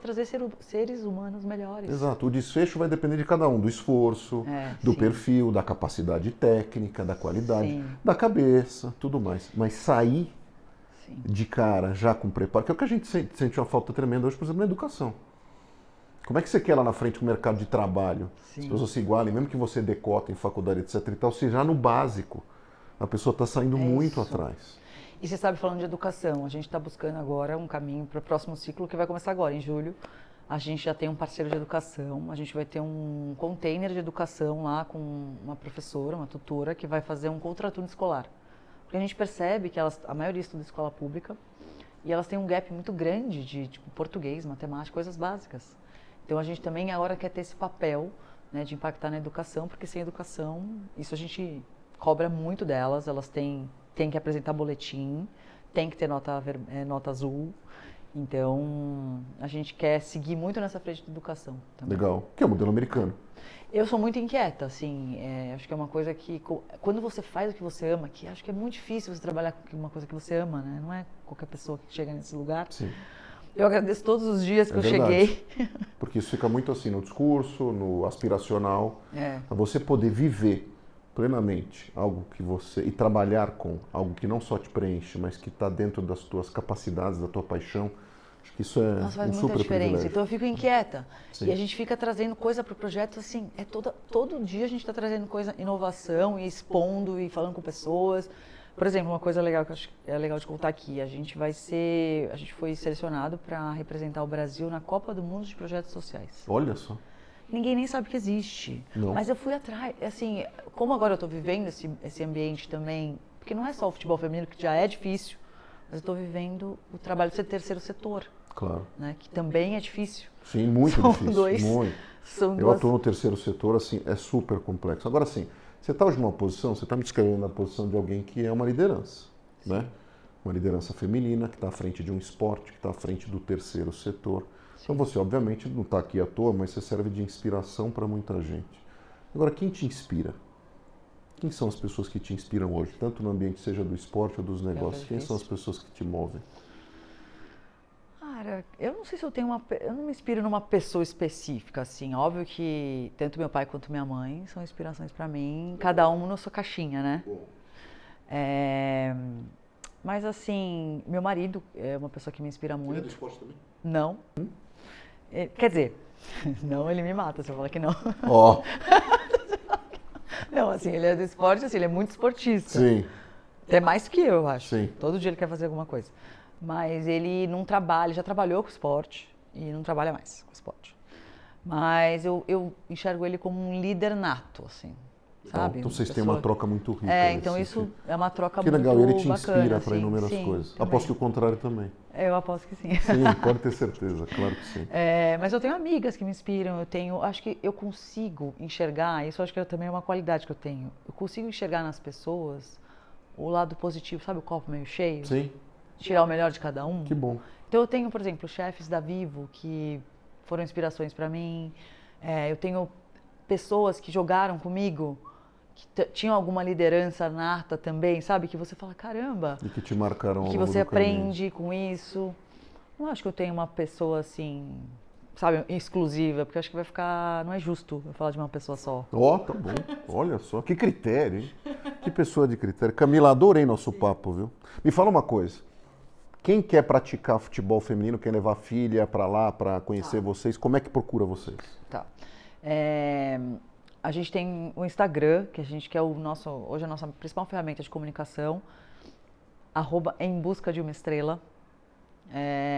E: trazer seres humanos melhores.
D: Exato. O desfecho vai depender de cada um, do esforço, do perfil, da capacidade técnica, da qualidade, da cabeça, tudo mais. Mas sair de cara, já com preparo, que é o que a gente sente uma falta tremenda hoje, por exemplo, na educação. Como é que você quer lá na frente o mercado de trabalho? As pessoas se igualem, mesmo que você decota em faculdade, etc e tal, se já no básico a pessoa está saindo muito atrás.
E: E você sabe, falando de educação, a gente está buscando agora um caminho para o próximo ciclo que vai começar agora, em julho. A gente já tem um parceiro de educação, a gente vai ter um container de educação lá com uma professora, uma tutora, que vai fazer um contraturno escolar. Porque a gente percebe que a maioria estuda escola pública e elas têm um gap muito grande de português, matemática, coisas básicas. Então a gente também agora quer ter esse papel, né, de impactar na educação, porque sem educação, isso a gente cobra muito delas, elas têm que apresentar boletim, tem que ter nota azul. Então, a gente quer seguir muito nessa frente de educação também.
D: Legal. Que é o modelo americano.
E: Eu sou muito inquieta, assim, acho que é uma coisa que, quando você faz o que você ama, que acho que é muito difícil você trabalhar com uma coisa que você ama, né? Não é qualquer pessoa que chega nesse lugar.
D: Sim.
E: Eu agradeço todos os dias que eu
D: verdade.
E: cheguei.
D: Porque isso fica muito assim no discurso, no aspiracional. Pra você poder viver plenamente algo que você e trabalhar com algo que não só te preenche, mas que está dentro das tuas capacidades, da tua paixão. Acho que isso é
E: Nossa, faz
D: um
E: muita
D: super
E: diferença.
D: privilégio.
E: Então eu fico inquieta.
D: Sim.
E: E a gente fica trazendo coisa para o projeto, assim, todo dia a gente está trazendo coisa, inovação e expondo e falando com pessoas. Por exemplo, uma coisa legal que eu acho que é legal de contar aqui, a gente foi selecionado para representar o Brasil na Copa do Mundo de Projetos Sociais.
D: Olha só.
E: Ninguém nem sabe que existe.
D: Não.
E: Mas eu fui atrás, assim, como agora eu estou vivendo esse ambiente também, porque não é só o futebol feminino, que já é difícil, mas eu estou vivendo o trabalho do terceiro setor.
D: Claro.
E: Né, que também é difícil.
D: Sim, muito
E: São
D: difícil. Muito. Eu atuo no terceiro setor, assim, é super complexo. Agora, assim, você está hoje numa posição, você está me descrevendo na posição de alguém que é uma liderança, né? Uma liderança feminina, que está à frente de um esporte, que está à frente do terceiro setor. Então você, obviamente, não está aqui à toa, mas você serve de inspiração para muita gente. Agora, quem te inspira? Quem são as pessoas que te inspiram hoje? Tanto no ambiente, seja do esporte ou dos negócios. Quem são as pessoas que te movem?
E: Cara, eu não sei se eu não me inspiro numa pessoa específica, assim. Óbvio que tanto meu pai quanto minha mãe são inspirações para mim, cada um na sua caixinha, né? Mas assim, meu marido é uma pessoa que me inspira muito.
D: Ele é do esporte também?
E: Não. Quer dizer, não, ele me mata se eu falar que não.
D: Ó.
E: Não, assim, ele é do esporte, assim, ele é muito esportista.
D: Sim.
E: Até mais que eu acho.
D: Sim.
E: Todo dia ele quer fazer alguma coisa. Mas ele não trabalha, já trabalhou com esporte e não trabalha mais com esporte. Mas eu enxergo ele como um líder nato, assim, sabe?
D: Então vocês têm uma troca muito rica.
E: Então isso é uma troca
D: que
E: muito
D: legal, ele te
E: bacana,
D: inspira para
E: assim.
D: inúmeras
E: Sim,
D: coisas.
E: também.
D: Aposto que o contrário também.
E: Eu aposto que sim.
D: Sim, pode ter certeza, claro que sim.
E: Mas eu tenho amigas que me inspiram, acho que eu consigo enxergar, isso acho que também é uma qualidade que eu tenho. Eu consigo enxergar nas pessoas o lado positivo, sabe o copo meio cheio?
D: Sim.
E: Tirar o melhor de cada um.
D: Que bom.
E: Então eu tenho, por exemplo, chefes da Vivo que foram inspirações para mim. Eu tenho pessoas que jogaram comigo, que tinham alguma liderança nata também, sabe? Que você fala, caramba.
D: E que te marcaram ao
E: que
D: longo
E: você
D: do caminho.
E: aprende com isso. Não acho que eu tenho uma pessoa assim, sabe, exclusiva, porque acho que vai ficar, não é justo eu falar de uma pessoa só.
D: Ó, tá bom. Olha só, que critério, hein? Que pessoa de critério. Camila, adorei nosso papo, viu? Me fala uma coisa. Quem quer praticar futebol feminino, quer levar a filha para lá, para conhecer vocês, como é que procura vocês?
E: Tá. A gente tem o Instagram, que a gente quer hoje é a nossa principal ferramenta de comunicação. @Em Busca de uma Estrela.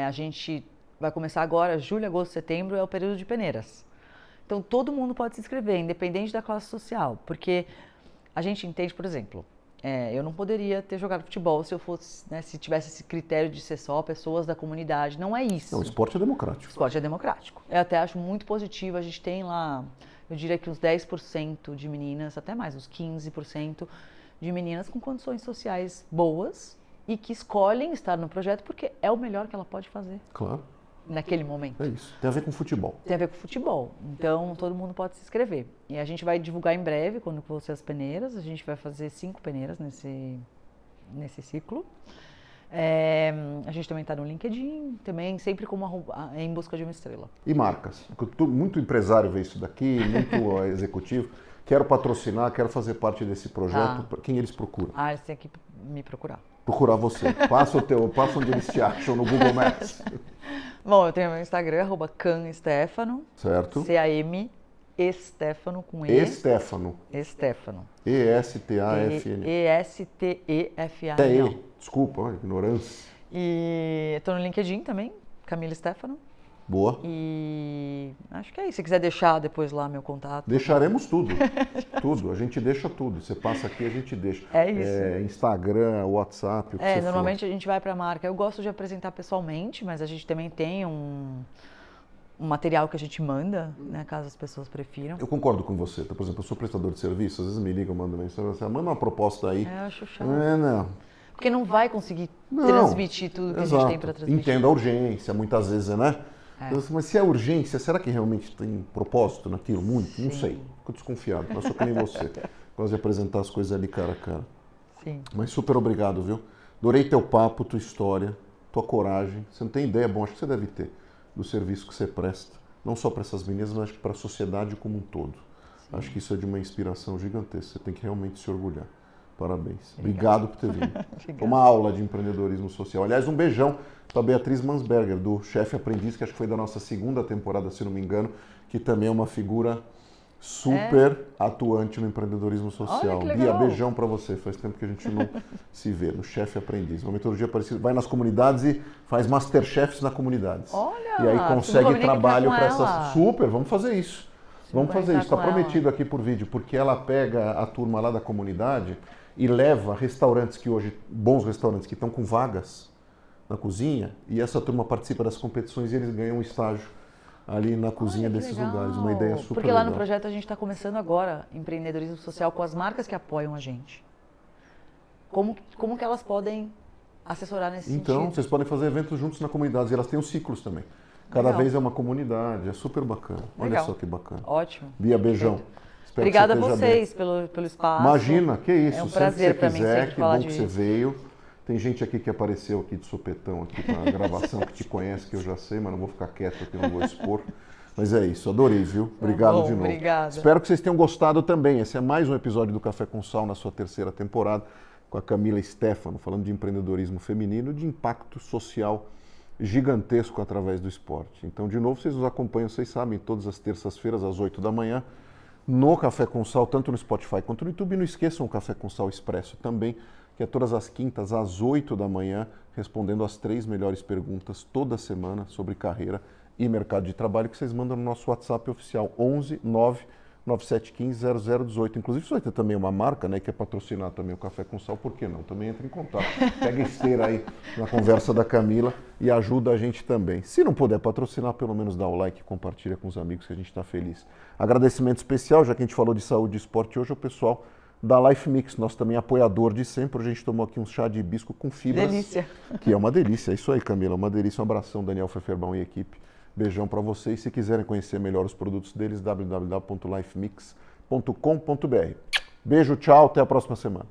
E: A gente vai começar agora, julho, agosto, setembro, é o período de peneiras. Então, todo mundo pode se inscrever, independente da classe social, porque a gente entende, por exemplo, eu não poderia ter jogado futebol se eu fosse, né, se tivesse esse critério de ser só pessoas da comunidade. Não é isso.
D: Não, o esporte é democrático.
E: O esporte é democrático. Eu até acho muito positivo. A gente tem lá, eu diria que uns 10% de meninas, até mais, uns 15% de meninas com condições sociais boas e que escolhem estar no projeto porque é o melhor que ela pode fazer.
D: Claro.
E: Naquele momento.
D: É isso. Tem a ver com futebol.
E: Tem a ver com futebol. Então, todo mundo pode se inscrever. E a gente vai divulgar em breve, quando vão ser as peneiras. A gente vai fazer 5 peneiras nesse ciclo. A gente também está no LinkedIn, também sempre como Em Busca de uma Estrela.
D: E marcas? Muito empresário vê isso daqui, muito executivo. Quero patrocinar, quero fazer parte desse projeto. Quem eles procuram?
E: Eles têm que me procurar.
D: Procurar você. Passa onde eles te acham no Google Maps.
E: Bom, eu tenho meu Instagram, @CamStefano.
D: Certo.
E: C-A-M, Estefano, com E.
D: Estefano.
E: Estefano.
D: E-S-T-A-F-N.
E: E-S-T-E-F-A-N.
D: Desculpa, ignorância.
E: E estou no LinkedIn também, Camila Stefano.
D: Boa.
E: E acho que é isso. Se quiser deixar depois lá meu contato.
D: Deixaremos tudo. Tudo. A gente deixa tudo. Você passa aqui, a gente deixa.
E: É isso.
D: Instagram, WhatsApp, o que você
E: normalmente
D: for.
E: A gente vai para a marca. Eu gosto de apresentar pessoalmente, mas a gente também tem um material que a gente manda, né, caso as pessoas prefiram.
D: Eu concordo com você. Por exemplo, eu sou prestador de serviço, às vezes me ligam, mandam mensagem, você manda uma proposta aí.
E: Eu acho chato.
D: Não.
E: Porque não vai conseguir transmitir tudo que a gente tem para transmitir.
D: Entendo a urgência, muitas vezes, né? Mas se é urgência, será que realmente tem propósito naquilo? Muito? Sim. Não sei. Fico desconfiado. Eu sou que nem você. Gosto de apresentar as coisas ali cara a cara.
E: Sim.
D: Mas super obrigado, viu? Adorei teu papo, tua história, tua coragem. Você não tem ideia, bom, acho que você deve ter, do serviço que você presta. Não só para essas meninas, mas acho que para a sociedade como um todo. Sim. Acho que isso é de uma inspiração gigantesca. Você tem que realmente se orgulhar. Parabéns. Obrigado por ter vindo. Foi uma aula de empreendedorismo social. Aliás, um beijão para Beatriz Mansberger, do Chefe Aprendiz, que acho que foi da nossa 2ª temporada, se não me engano, que também é uma figura super atuante no empreendedorismo social.
E: Olha, que legal.
D: Bia, beijão para você. Faz tempo que a gente não se vê, no Chefe Aprendiz. Uma metodologia parecida. Vai nas comunidades e faz Masterchefs na comunidades.
E: Olha,
D: e aí consegue trabalho para essas...
E: ela.
D: Super, vamos fazer isso. Vamos fazer isso. Está prometido
E: ela.
D: aqui por vídeo, porque ela pega a turma lá da comunidade e leva restaurantes que hoje, bons restaurantes que estão com vagas na cozinha, e essa turma participa das competições e eles ganham um estágio ali na cozinha desses lugares. Uma ideia super
E: Porque lá
D: legal.
E: no projeto a gente está começando agora empreendedorismo social com as marcas que apoiam a gente. Como que elas podem assessorar nesse
D: Então,
E: sentido?
D: vocês podem fazer eventos juntos na comunidade, e elas têm os ciclos também. Cada
E: Legal.
D: vez é uma comunidade, é super bacana. Olha
E: Legal.
D: só que bacana.
E: Ótimo.
D: Bia, beijão. Espero
E: Obrigada a
D: que você esteja
E: vocês pelo espaço.
D: Imagina, que isso.
E: É um
D: Sempre
E: prazer
D: que
E: para
D: você
E: mim
D: quiser,
E: sempre
D: que
E: falar
D: bom que você
E: disso.
D: veio. Tem gente aqui que apareceu aqui de sopetão aqui na gravação, que te conhece, que eu já sei, mas não vou ficar quieto aqui, não vou expor. Mas é isso, adorei, viu? Obrigado
E: bom,
D: de novo.
E: obrigada.
D: Espero que vocês tenham gostado também. Esse é mais um episódio do Café com Sal na sua 3ª temporada, com a Camila Stefano, falando de empreendedorismo feminino, de impacto social gigantesco através do esporte. Então, de novo, vocês nos acompanham, vocês sabem, todas as terças-feiras, às 8 da manhã, no Café com Sal, tanto no Spotify quanto no YouTube. E não esqueçam o Café com Sal Expresso também, que é todas as quintas, às 8 da manhã, respondendo as 3 melhores perguntas toda semana sobre carreira e mercado de trabalho, que vocês mandam no nosso WhatsApp oficial, 11 9 9715 0018. Inclusive, se vai ter também uma marca, né, que é patrocinar também o Café com Sal, por que não? Também entra em contato. Pega esteira aí na conversa da Camila e ajuda a gente também. Se não puder patrocinar, pelo menos dá o like e compartilha com os amigos, que a gente está feliz. Agradecimento especial, já que a gente falou de saúde e esporte hoje, ao pessoal da Life Mix, nosso também apoiador de sempre. A gente tomou aqui um chá de hibisco com fibras.
E: Delícia.
D: Que é uma delícia. É isso aí, Camila, uma delícia. Um abração, Daniel Feferbão e equipe. Beijão para vocês. Se quiserem conhecer melhor os produtos deles, www.lifemix.com.br. Beijo, tchau, até a próxima semana.